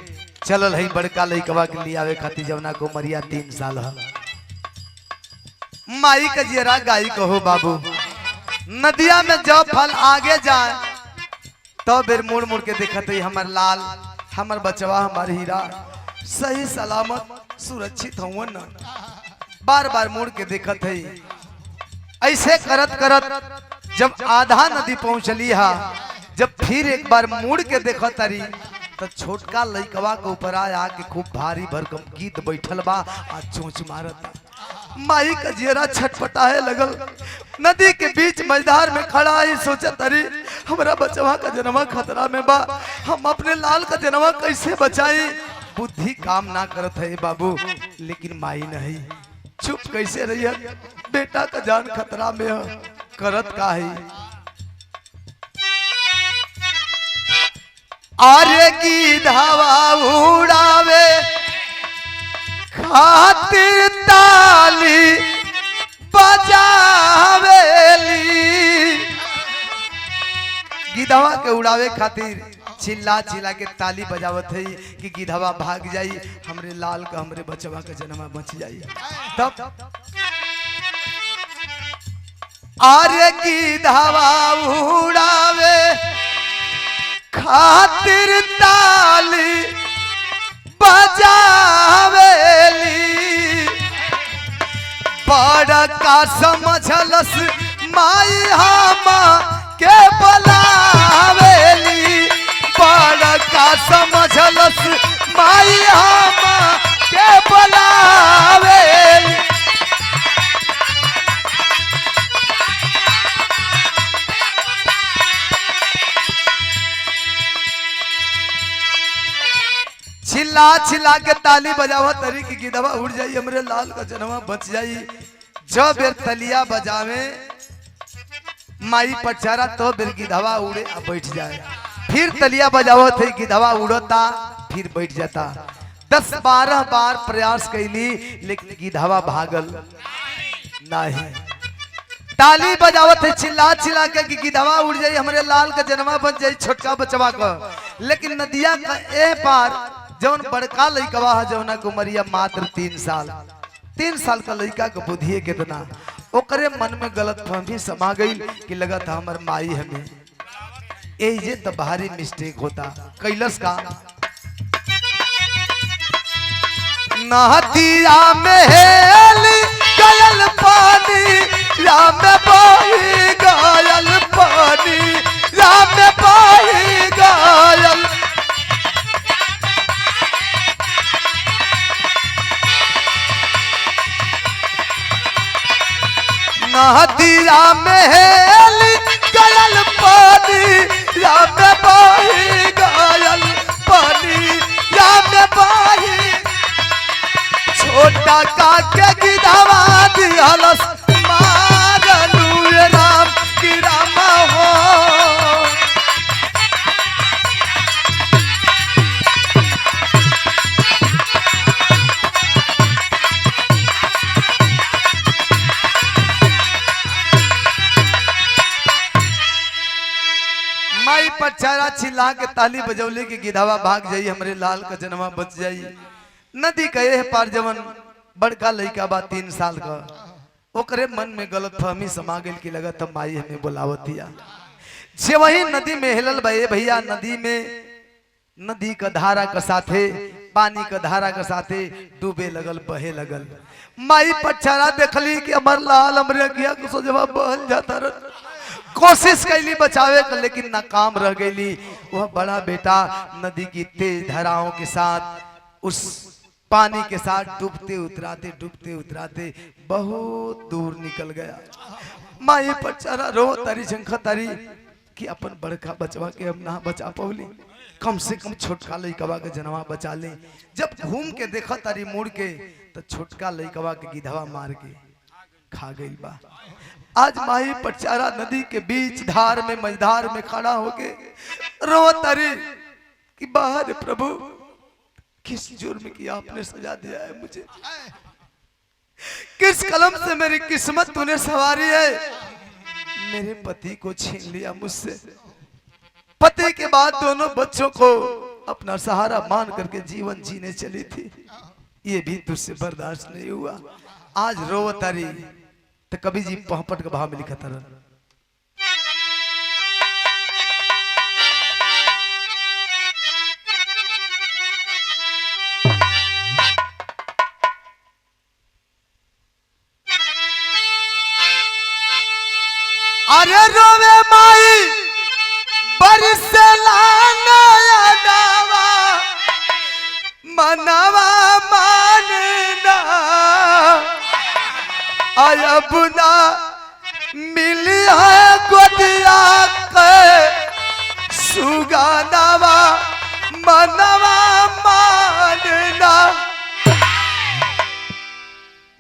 चलल है बड़का लइकवा के लिए आवे खातिर जवना को मरिया 3 साल है। माई का जियरा गाई कहो बाबू नदिया में जब फल आगे जाए तो बेर मुड़ मुड़ के देखत है हमर लाल हमर बचवा हमार हीरा सही सलामत सुरक्षित हुआ न। बार बार मुड़ के देखत है। ऐसे करत करत जब आधा नदी पहुंचली हा जब फिर एक बार मुड़ के देखत तारी तो छोटका लइकवा के ऊपर आया के खूब भारी भरकम गीत बैठल बा आ चोंच मारत। माई का जियरा छटपटाए लगल। नदी के बीच मझधार में खड़ा है सोचत तारी हमारा बचवा का जनवा खतरा में बा हम अपने लाल का जनवा कैसे बचाई। बुद्धि काम ना करत है बाबू लेकिन माई नहीं चुप कैसे रही है बेटा का जान खतरा में है करत का है। आरे की धावा उड़ावे खातिर ताली बजावेली। गिधवा के उड़ावे खातिर चिल्ला चिल्ला के ताली बजावत है कि गिधवा भाग जाई हमरे लाल का हमरे बचवा का जन्मा बच जाई। तब आरे गिधवा उड़ावे खातिर ताली बजावेली। बड़का समझलस माई हमा के बुलावेली। बड़का समझलस माई हमा के बुलावेली। चिल्ला चिल्ला के ताली बजावा तरी की गिधवा उड़ जाई हमरे लाल का जनवा बच जाई। जब बेर तलिया बजावे माई पचारा तो बेर गिधवा उड़े आ बैठ जाए। फिर तलिया बजावत है गिधवा उड़ता फिर बैठ जाता। 10-12 बार प्रयास कैली लेकिन गिधवा भागल नहीं। ताली बजावत है चिल्ला चिल्ला के गिधवा उड़ जाई हमरे लाल का जनवा बच जाई छोटका बचवा का। लेकिन नदिया का ए पार जौन बड़का लइकवा है जौना को मरिया मात्र 3 साल। 3 साल का लइका के बुद्धि कितना ओकरे मन में गलत फहमी समा गई कि लगा था हमर माई हमें ये तो भारी मिस्टेक होता। कैलस का नदिया में हेली गयल पानी राम बही गयल पानी राम बही गयल। नदिया में हेली गयल पानी राम बही गयल पानी राम बही। छोटा काके गिधवा दिहलस मारलू राम की राम हो। माई पचारा चिल्ला के ताली बजौले की गिधवा भाग जाई हमरे लाल का जनवा बच जाई। नदी कहे पार जवन बड़का लइका बा 3 साल का ओकरे मन में गलत फहमी समा गई कि लगा तब माई हमें बुलावतिया। जे वही नदी में हिलल बे भैया नदी में नदी का धारा का साथे पानी का धारा का साथे डूबे लगल बहे लगल। माई पचारा देखली कि हमार लाल हमरे किया कुछ जवाब बहल जाता रह। कोशिश कैली बचावे का लेकिन नाकाम रह गई। वह बड़ा बेटा नदी की तेज धाराओं के साथ उस पानी के साथ डूबते उतराते बहुत दूर निकल गया। माई पचारा रो तारी झंखा तारी कि अपन बड़का बचवा के हम ना बचा पौली कम से कम छोटका लइकवा के जनवा बचा ले। जब घूम के देखा तारी मुड़ के तो छोटका लइकवा के गिधवा मार के खा गई बा। आज माई पचारा नदी के बीच धार में मझधार में खड़ा होके रो तारी कि बाहर प्रभु किस जुर्म की आपने सजा दिया है मुझे। किस कलम से मेरी किस्मत तूने सवारी है। मेरे पति को छीन लिया मुझसे। पति के बाद दोनों बच्चों को अपना सहारा मान करके जीवन जीने चली थी। ये भी तुझसे बर्दाश्त नहीं हुआ, आज रो तारी। तो कभी जी पहपट का भाव में लिखा था, अरे रोवे माई बरसला नया दावा मनवा मानना अयबना मिलिया गोदिया के सुगानावा मनवा मानना।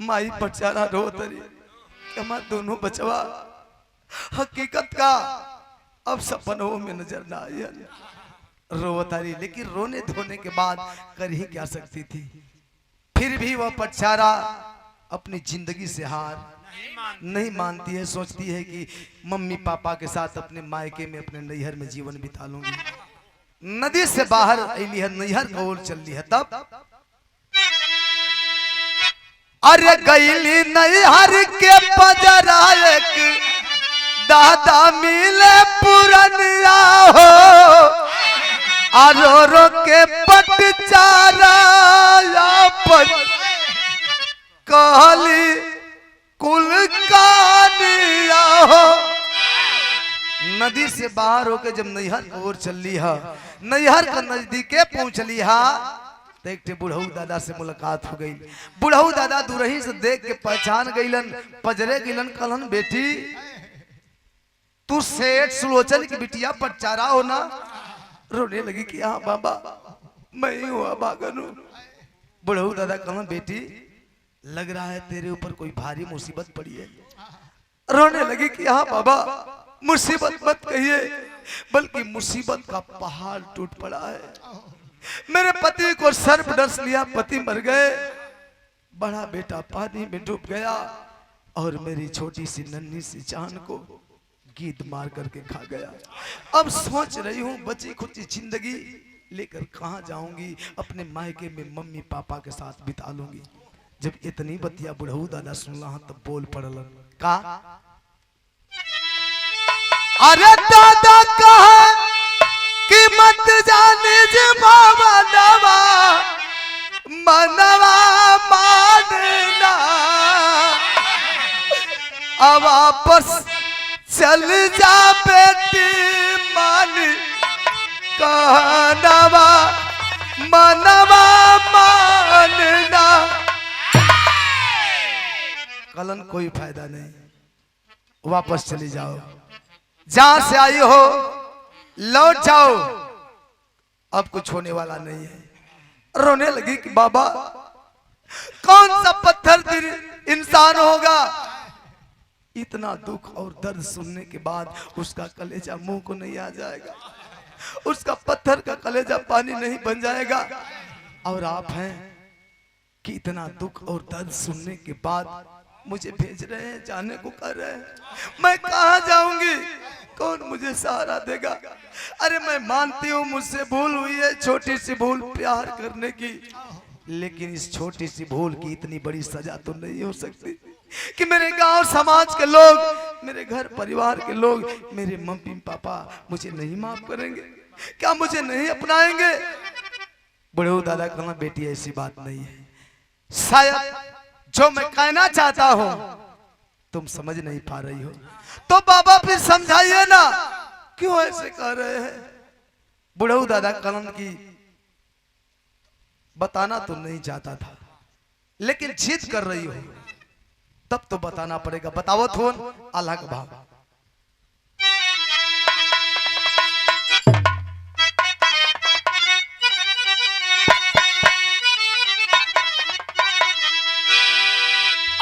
माई बचारा रो तरी हमार दोनों बचवा हकीकत का अब सपनों में नजर ना आई। रोतारी, लेकिन रोने धोने के बाद कर ही क्या सकती थी। फिर भी वह पटचारा अपनी जिंदगी से हार नहीं मानती है। सोचती है कि मम्मी पापा के साथ अपने मायके में अपने नैहर में जीवन बिता लूंगी। नदी से बाहर अली है, नैहर की ओर चल ली है। तब अरे गईली नैहर के पजरा एक दादा मिले पुरनिया हो, आरो रो के पटचारा कहली कुल कानिया हो। नदी से बाहर होके जब नैहर की ओर चल ली है, नैहर का नजदीके पहुंच ली है, तो एक बुढ़ऊ दादा से मुलाकात हो गई। बुढ़ऊ दादा दूरही से देख के पहचान गईलन, पजरे गईलन, कहलन बेटी तू सेठ सुलोचन की बिटिया पटचारा हो ना। रोने लगी कि हाँ बाबा मैं ही हुआ बागन। बुढ़ऊ दादा कहना बेटी लग रहा है तेरे ऊपर कोई भारी मुसीबत पड़ी है। रोने लगी कि हाँ बाबा मुसीबत मत कहिए, बल्कि मुसीबत का पहाड़ टूट पड़ा है। मेरे पति को सर्प डस लिया, पति मर गए, बड़ा बेटा पानी में डूब गया और मेरी छोटी सी नन्ही सी जान को गीद मार करके खा गया। अब सोच रही हूँ बची खुची जिंदगी लेकर कहाँ जाऊंगी, अपने मायके में मम्मी पापा के साथ बिता लूंगी। जब इतनी बतिया बुढ़ऊ दादा सुनला तब बोल पड़लन का अरे दादा कहा कि मत जाने जे बाबा दवा मनवा मानना, अब वापस चल जा बेटी मान कहनवा मनवा मानना। कलन कोई फायदा नहीं, वापस चली जाओ, जहां से आई हो लौट जाओ, अब कुछ होने वाला नहीं है। रोने लगी कि बाबा कौन सा पत्थर दिल इंसान होगा, इतना दुख और दर्द सुनने के बाद उसका कलेजा मुंह को नहीं आ जाएगा, उसका पत्थर का कलेजा पानी नहीं बन जाएगा। और आप हैं कि इतना दुख और दर्द सुनने के बाद मुझे भेज रहे हैं, जाने को कर रहे हैं, मैं कहाँ जाऊंगी, कौन मुझे सहारा देगा। अरे मैं मानती हूँ मुझसे भूल हुई है, छोटी सी भूल प्यार करने की, लेकिन इस छोटी सी भूल की इतनी बड़ी सजा तो नहीं हो सकती कि मेरे गांव समाज के लोग, मेरे घर परिवार के लोग, मेरे मम्मी पापा मुझे नहीं माफ करेंगे, क्या मुझे नहीं अपनाएंगे। बुढ़ऊ दादा कहना बेटी ऐसी बात नहीं है, शायद जो मैं कहना चाहता हूं तुम समझ नहीं पा रही हो, तो बाबा फिर समझाइए ना क्यों ऐसे कह रहे हैं। बुढ़ऊ दादा कलन की बताना तो नहीं चाहता था, लेकिन जिद कर रही हो तब तो बताना पड़ेगा। बताओ थोन अलग भाव।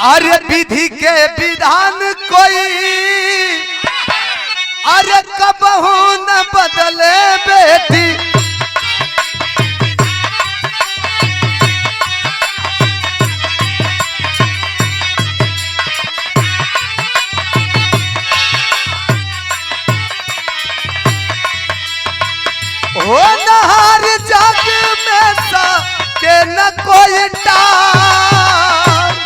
अरे विधि के विधान कोई अरे कबहू न बदले बेटी, के न कोई टाल।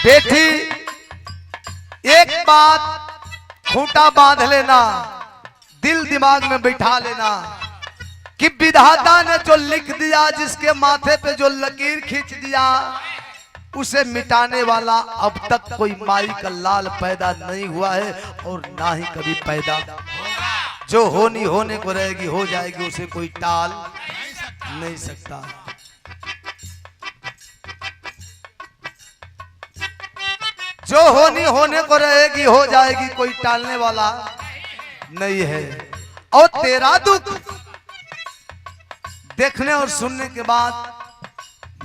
बेटी एक बात खूंटा बांध लेना, दिल दिमाग में बैठा लेना कि विधाता ने जो लिख दिया, जिसके माथे पे जो लकीर खींच दिया, उसे मिटाने वाला अब तक कोई माई का लाल पैदा नहीं हुआ है और ना ही कभी पैदा। जो होने को रहेगी हो जाएगी, उसे कोई टाल नहीं सकता। जो होने को रहेगी हो जाएगी, कोई टालने वाला नहीं है। और तेरा दुख देखने और सुनने के बाद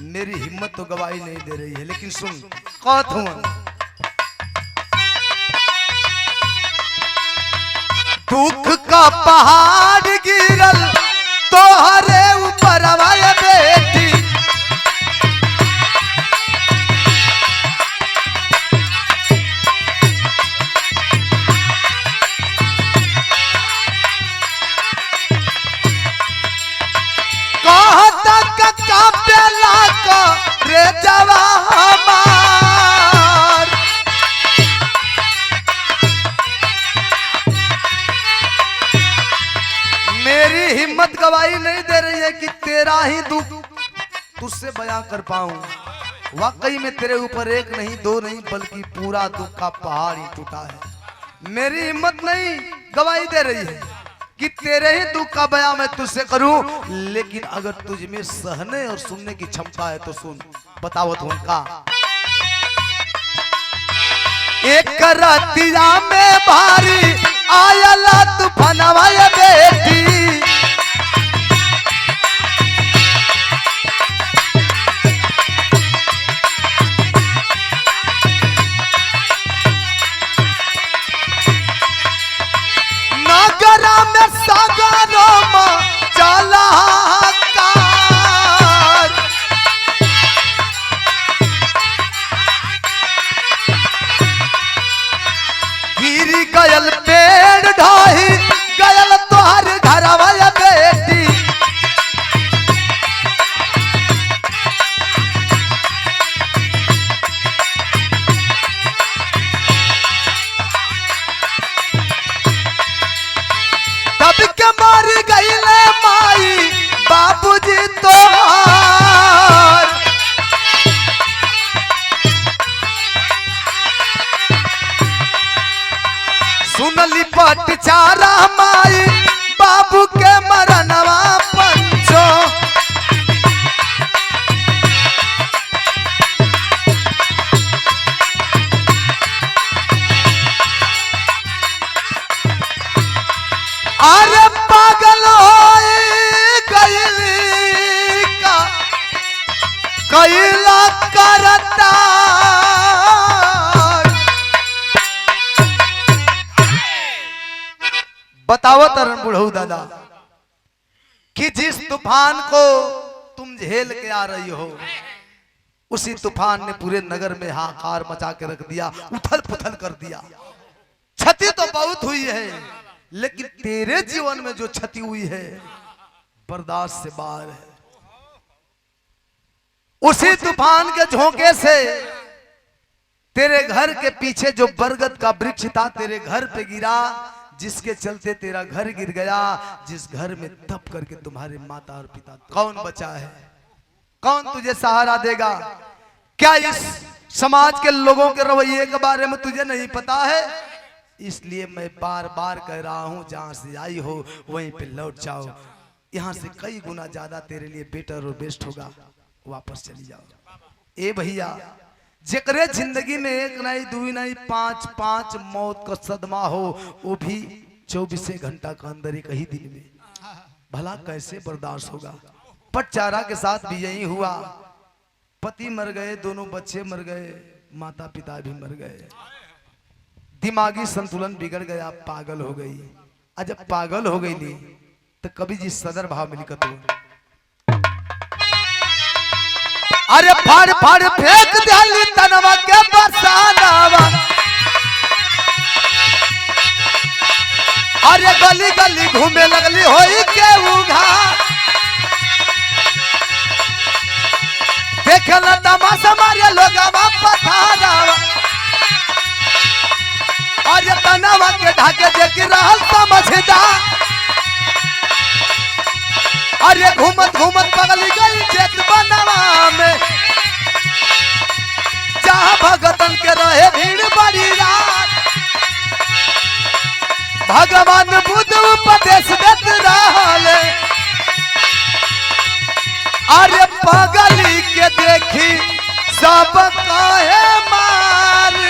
मेरी हिम्मत तो गवाही नहीं दे रही है, लेकिन सुन कहत हूं, दुख का पहाड़ गिरल तोहरे ऊपर आए बेटी, रे जवान मेरी हिम्मत गवाही नहीं दे रही है कि तेरा ही दुख तुझसे बयां कर पाऊं। वाकई में तेरे ऊपर एक नहीं दो नहीं बल्कि पूरा दुख का पहाड़ ही टूटा है। मेरी हिम्मत नहीं गवाही दे रही है कि तेरे ही दुख का बयां मैं तुझसे करूं, लेकिन अगर तुझ में सहने और सुनने की क्षमता है तो सुन। बतावत हूं उनका, एक रतिया में भारी आयला तूफानवा ये बेटी, नगरा में सागरों में चला गयल पेड़ ढाही गयल तोहर घरवा ये बेटी, तब के मारी गईले माई बाबूजी तोहार, सुनली पट चारा माई बाबू के मरनवा पंचो, अरे पागल हो गईली का कैला करता, बताओ तरण बुढ़ऊ दादा कि जिस तूफान को तुम झेल के आ रही हो, उसी तूफान ने पूरे नगर में हाहाकार मचा के रख दिया, उथल पुथल कर दिया। क्षति तो बहुत हुई है, लेकिन तेरे जीवन में जो क्षति हुई है बर्दाश्त से बाहर है। उसी तूफान के झोंके से तेरे घर के पीछे जो बरगद का वृक्ष था तेरे घर पे गिरा, जिसके चलते तेरा घर गिर गया, जिस घर में तप करके तुम्हारे माता और पिता, कौन बचा है? कौन तुझे सहारा देगा? क्या इस समाज के लोगों के रवैये के बारे में तुझे नहीं पता है? इसलिए मैं बार बार कह रहा हूं, जहां से आई हो वहीं पे लौट जाओ। यहां से कई गुना ज्यादा तेरे लिए बेटर और बेस्ट होगा, वापस चली जाओ। ए भैया, जेकरे जिंदगी में एक नहीं दो नहीं पांच मौत का सदमा हो, वो भी 24 घंटा का अंदर एक ही दिन में, भला कैसे बर्दाश्त होगा? पटचारा के साथ भी यही हुआ, पति मर गए, दोनों बच्चे मर गए, माता पिता भी मर गए, दिमागी संतुलन बिगड़ गया, पागल हो गई। जब पागल हो गई ली तो कभी जी सदर भाव में लिखत हो, अरे फाड़ फाड़ फेंक दिया तनवा के बरसानावा, अरे गली गली घूमे लगली होई के उघा देखल तमाशा मारे लोगवा पथारावा अरे तनावा के ढाके देख रहल समझदार अरे घूमत घूमत पगली गई जेत बनवा में जहाँ भगतन के रहे भीड़ बड़ी रात भगवान बुद्ध उपदेश देत रहले अरे पगली के देखी सब कहे मार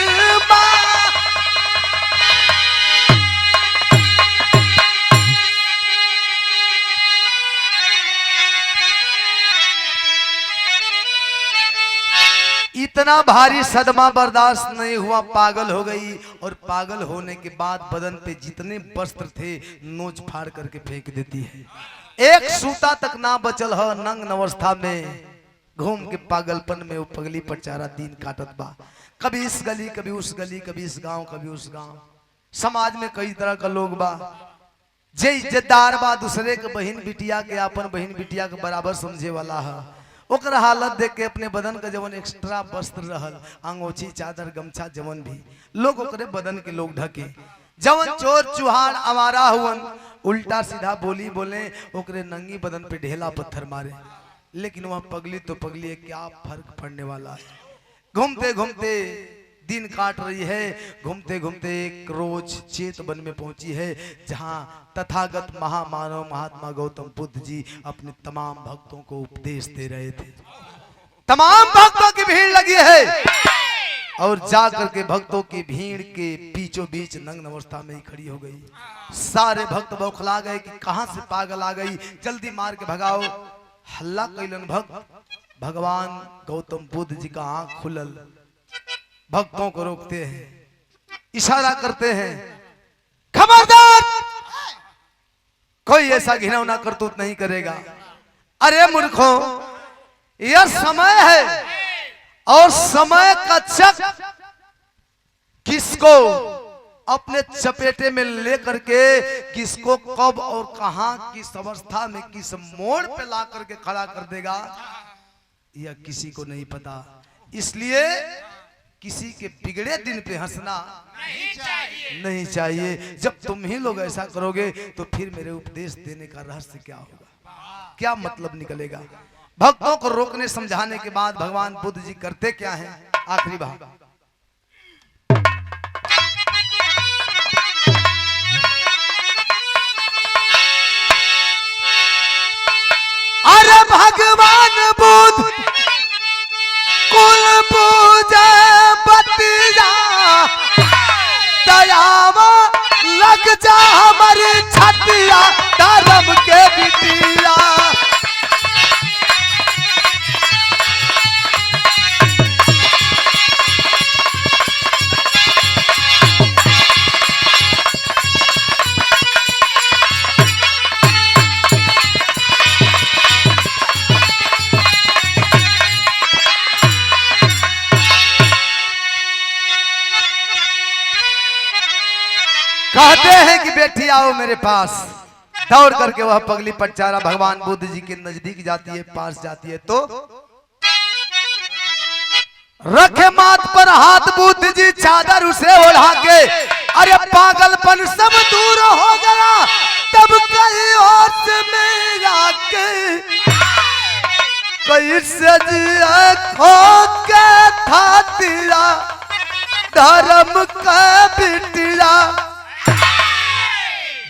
इतना भारी सदमा बर्दाश्त नहीं हुआ पागल हो गई और पागल होने के बाद बदन पे जितने वस्त्र थे नोच फाड़ करके फेंक देती है एक सूता तक ना बचल है नंग अवस्था में घूम के पागलपन में वो पगली पचारा दिन काटत बा कभी इस गली कभी उस गली कभी इस गांव कभी उस गांव समाज में कई तरह का लोग बा जे इज्जतदार बा दूसरे के बहन बिटिया के अपन बहन बिटिया के बराबर समझे वाला है ओकर हालत देख के अपने बदन का जवन एक्स्ट्रा वस्त्र रहल अंगोछी चादर गमछा जवन भी लोग ओकरे बदन के लोग ढके जवन चोर चुहार आवारा हुवन उल्टा सीधा बोली बोले ओकरे नंगी बदन पे ढेला पत्थर मारे लेकिन वह पगली तो पगली है क्या फर्क पड़ने वाला है घूमते घूमते दिन काट रही है घूमते घूमते एक रोज चेत वन में पहुंची है जहां तथागत महामानव महात्मा गौतम बुद्ध जी अपने तमाम भक्तों को उपदेश दे रहे थे तमाम भक्तों की भीड़ लगी है और जाकर के भक्तों की भीड़ के बीचों बीच नग्न अवस्था में ही खड़ी हो गई सारे भक्त बौखला गए कि कहां से पागल आ गई जल्दी मार के भगाओ हल्ला कैलन भक्त भगवान गौतम बुद्ध जी का आंख खुलल भक्तों को रोकते हैं इशारा करते हैं खबरदार कोई ऐसा घिनौना करतूत नहीं करेगा अरे मूर्खों यह समय है और समय का चक किसको अपने चपेटे में लेकर के किसको कब और कहां किस अवस्था में किस मोड़ पे ला करके खड़ा कर देगा यह किसी को नहीं पता इसलिए किसी के बिगड़े दिन पे हंसना नहीं चाहिए जब तुम ही लोग ऐसा करोगे तो फिर मेरे उपदेश देने का रहस्य क्या होगा क्या मतलब निकलेगा भक्तों को रोकने समझाने के बाद भगवान बुद्ध जी करते क्या हैं आखिरी भाग अरे भगवान बुद्ध कुल पूजा बतिया दयावा लग जा हमारी छतिया धर्म के बिटिया कहते हैं कि बेटी आओ मेरे पास दौड़ करके वह पगली पचारा भगवान बुद्ध जी के नजदीक जाती है पास जाती है तो रखे माथ पर हाथ बुद्ध जी चादर उसे ओढ़ा के अरे पागलपन सब दूर हो गया तब कहीं होश में आके कैसे जिया खो के था तेरा धर्म का बिटिया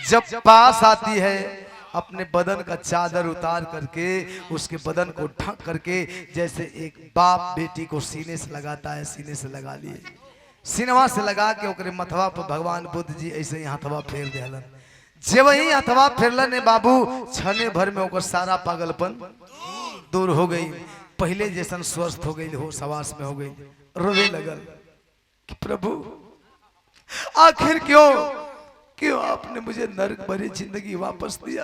जब पास आती है अपने बदन का चादर उतार करके उसके बदन को ढक करके जैसे एक बाप बेटी को सीने से लगाता है सीने से लगा लिए सीनवा से लगा के ओकरे मथवा पर भगवान बुद्ध जी ऐसे ही हथवा फेर देलन जे वही हथवा फेरलन ने बाबू छने भर में ओकर सारा पागलपन दूर हो गई पहले जैसन स्वस्थ हो गई हो सवास में हो गई रोने लगल कि प्रभु आखिर क्यों आपने मुझे नरक भरी जिंदगी वापस दिया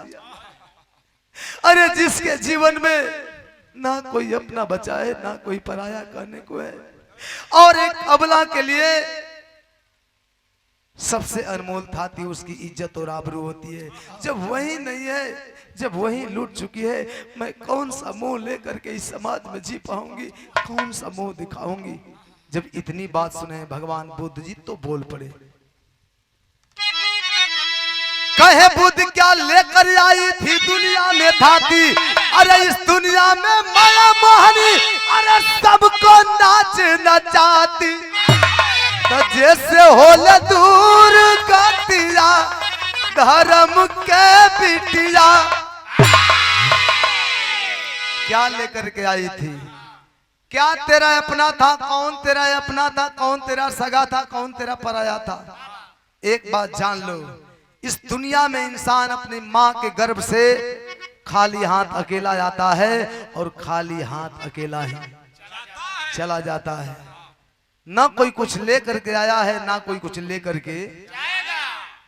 अरे जिसके जीवन में ना कोई अपना बचा है ना कोई पराया कहने को है और एक अबला के लिए सबसे अनमोल था थी उसकी इज्जत और आबरू होती है। जब वही नहीं है, जब वही लूट चुकी है, मैं कौन सा मुंह लेकर के इस समाज में जी पाऊंगी, कौन सा मुंह दिखाऊंगी। जब इतनी बात सुने भगवान बुद्ध जी तो बोल पड़े। कहे बुद्ध क्या लेकर आई थी दुनिया में धाती, अरे इस दुनिया में माया मोहनी, अरे सबको नाच नचाती। तो जैसे होले दूर गतिया धर्म के बिटिया, क्या लेकर के आई थी, क्या तेरा अपना था, कौन तेरा अपना था, कौन तेरा सगा था, कौन तेरा पराया था। एक बात जान लो, इस दुनिया में इंसान अपनी माँ के गर्भ से खाली हाथ अकेला आता है और खाली हाथ अकेला ही चला जाता है। ना कोई कुछ लेकर के आया है, ना कोई कुछ लेकर के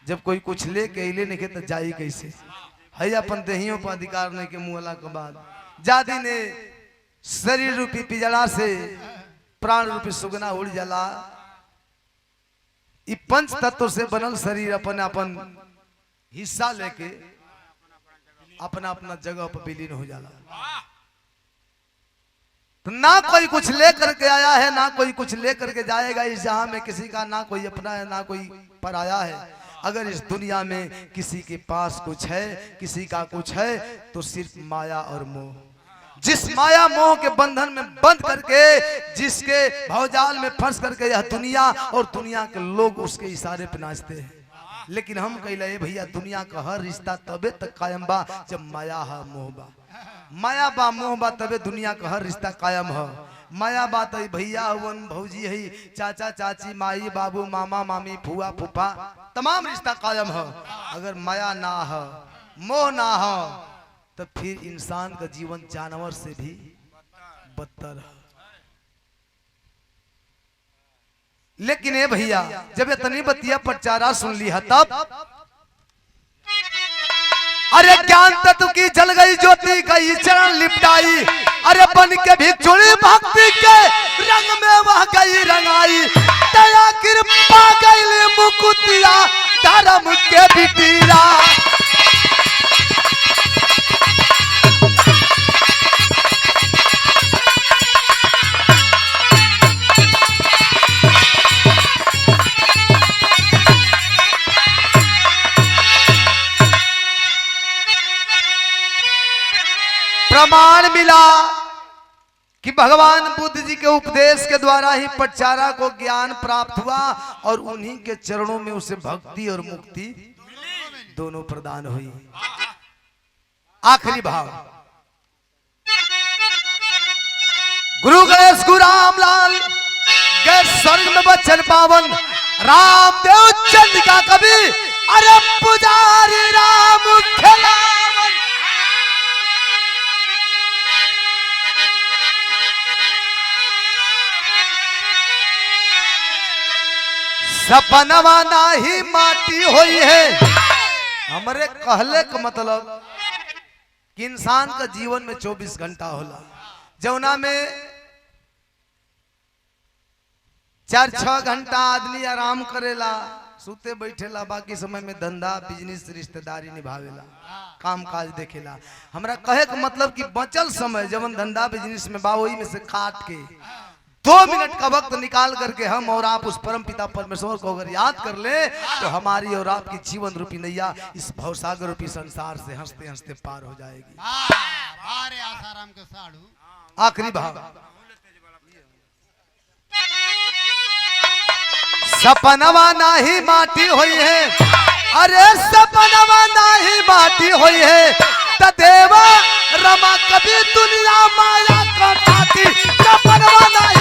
जब कोई कुछ लेके अले नहीं तो जाई कैसे है। अपन देहियों पर अधिकार नहीं के मुहला के बाद जादी ने शरीर रूपी पिजड़ा से प्राण रूपी सुगना उड़ जला। ये पंच तत्व से बनल शरीर अपन अपन हिस्सा लेके अपना अपना जगह पर विलीन हो जाला। तो ना कोई कुछ लेकर के आया है, ना कोई कुछ लेकर के जाएगा। इस जहां में किसी का ना कोई अपना है, ना कोई पराया है। अगर इस दुनिया में किसी के पास कुछ है, किसी का कुछ है, तो सिर्फ माया और मोह। जिस माया मोह के बंधन में बंद करके, जिसके भवजाल में फंस करके यह दुनिया और दुनिया के लोग उसके इशारे पे नाचते हैं। लेकिन हम कहले भैया दुनिया का हर रिश्ता तबे तक कायम बा जब माया है मोह बा। माया बा मोह बा तबे दुनिया का हर रिश्ता कायम है। माया बात है भैया हुवन भौजी है, चाचा चाची, माई बाबू, मामा मामी, फुआ फूफा, तमाम रिश्ता कायम है। अगर माया ना है, मोह ना है, तो फिर इंसान का जीवन जानवर से भी बदतर है। लेकिन ये भैया जब इतनी बतिया पचारा सुन ली है तब अरे ज्ञान तत्व की जल गई ज्योति गई चरण लिपटाई, अरे बन के भिक्षुणी भक्ति के रंग में वह गई रंगाई। दया कृपा गई मुकुतिया धर्म के बिटिया। प्रमाण मिला कि भगवान बुद्ध जी के उपदेश के द्वारा ही पचारा को ज्ञान प्राप्त हुआ और उन्हीं के चरणों में उसे भक्ति और मुक्ति दोनों प्रदान हुई। आखिरी भाव गुरु गणेश गुरु रामलाल गए स्वर्ग में बचन पावन, रामदेव चंद का कवि, अरे पुजारी राम खिलावन। सपनवा नाही माटी होई है। हमरे कहले का मतलब कि इंसान का जीवन में 24 घंटा होला, जौना में 4-6 घंटा आदमी आराम करेला, सुते बैठेला, बाकी समय में धंधा बिजनेस रिश्तेदारी निभावेला, काम काज देखेला। हमरा कहे का मतलब कि बचल समय जवन धंधा बिजनेस में बा वही में से काट के 2 मिनट का वक्त निकाल करके हम और आप उस परम पिता परमेश्वर को अगर याद कर ले तो हमारी और आपकी जीवन रूपी नैया इस भवसागर रूपी संसार से हंसते हंसते पार हो जाएगी। आसाराम के साधु। आखिरी भाव सपनवा नाही माटी होई है, अरे सपनवा नाही माटी होई है। तदेवा रमा कभी दुनिया माया का ताती सपनवा नाही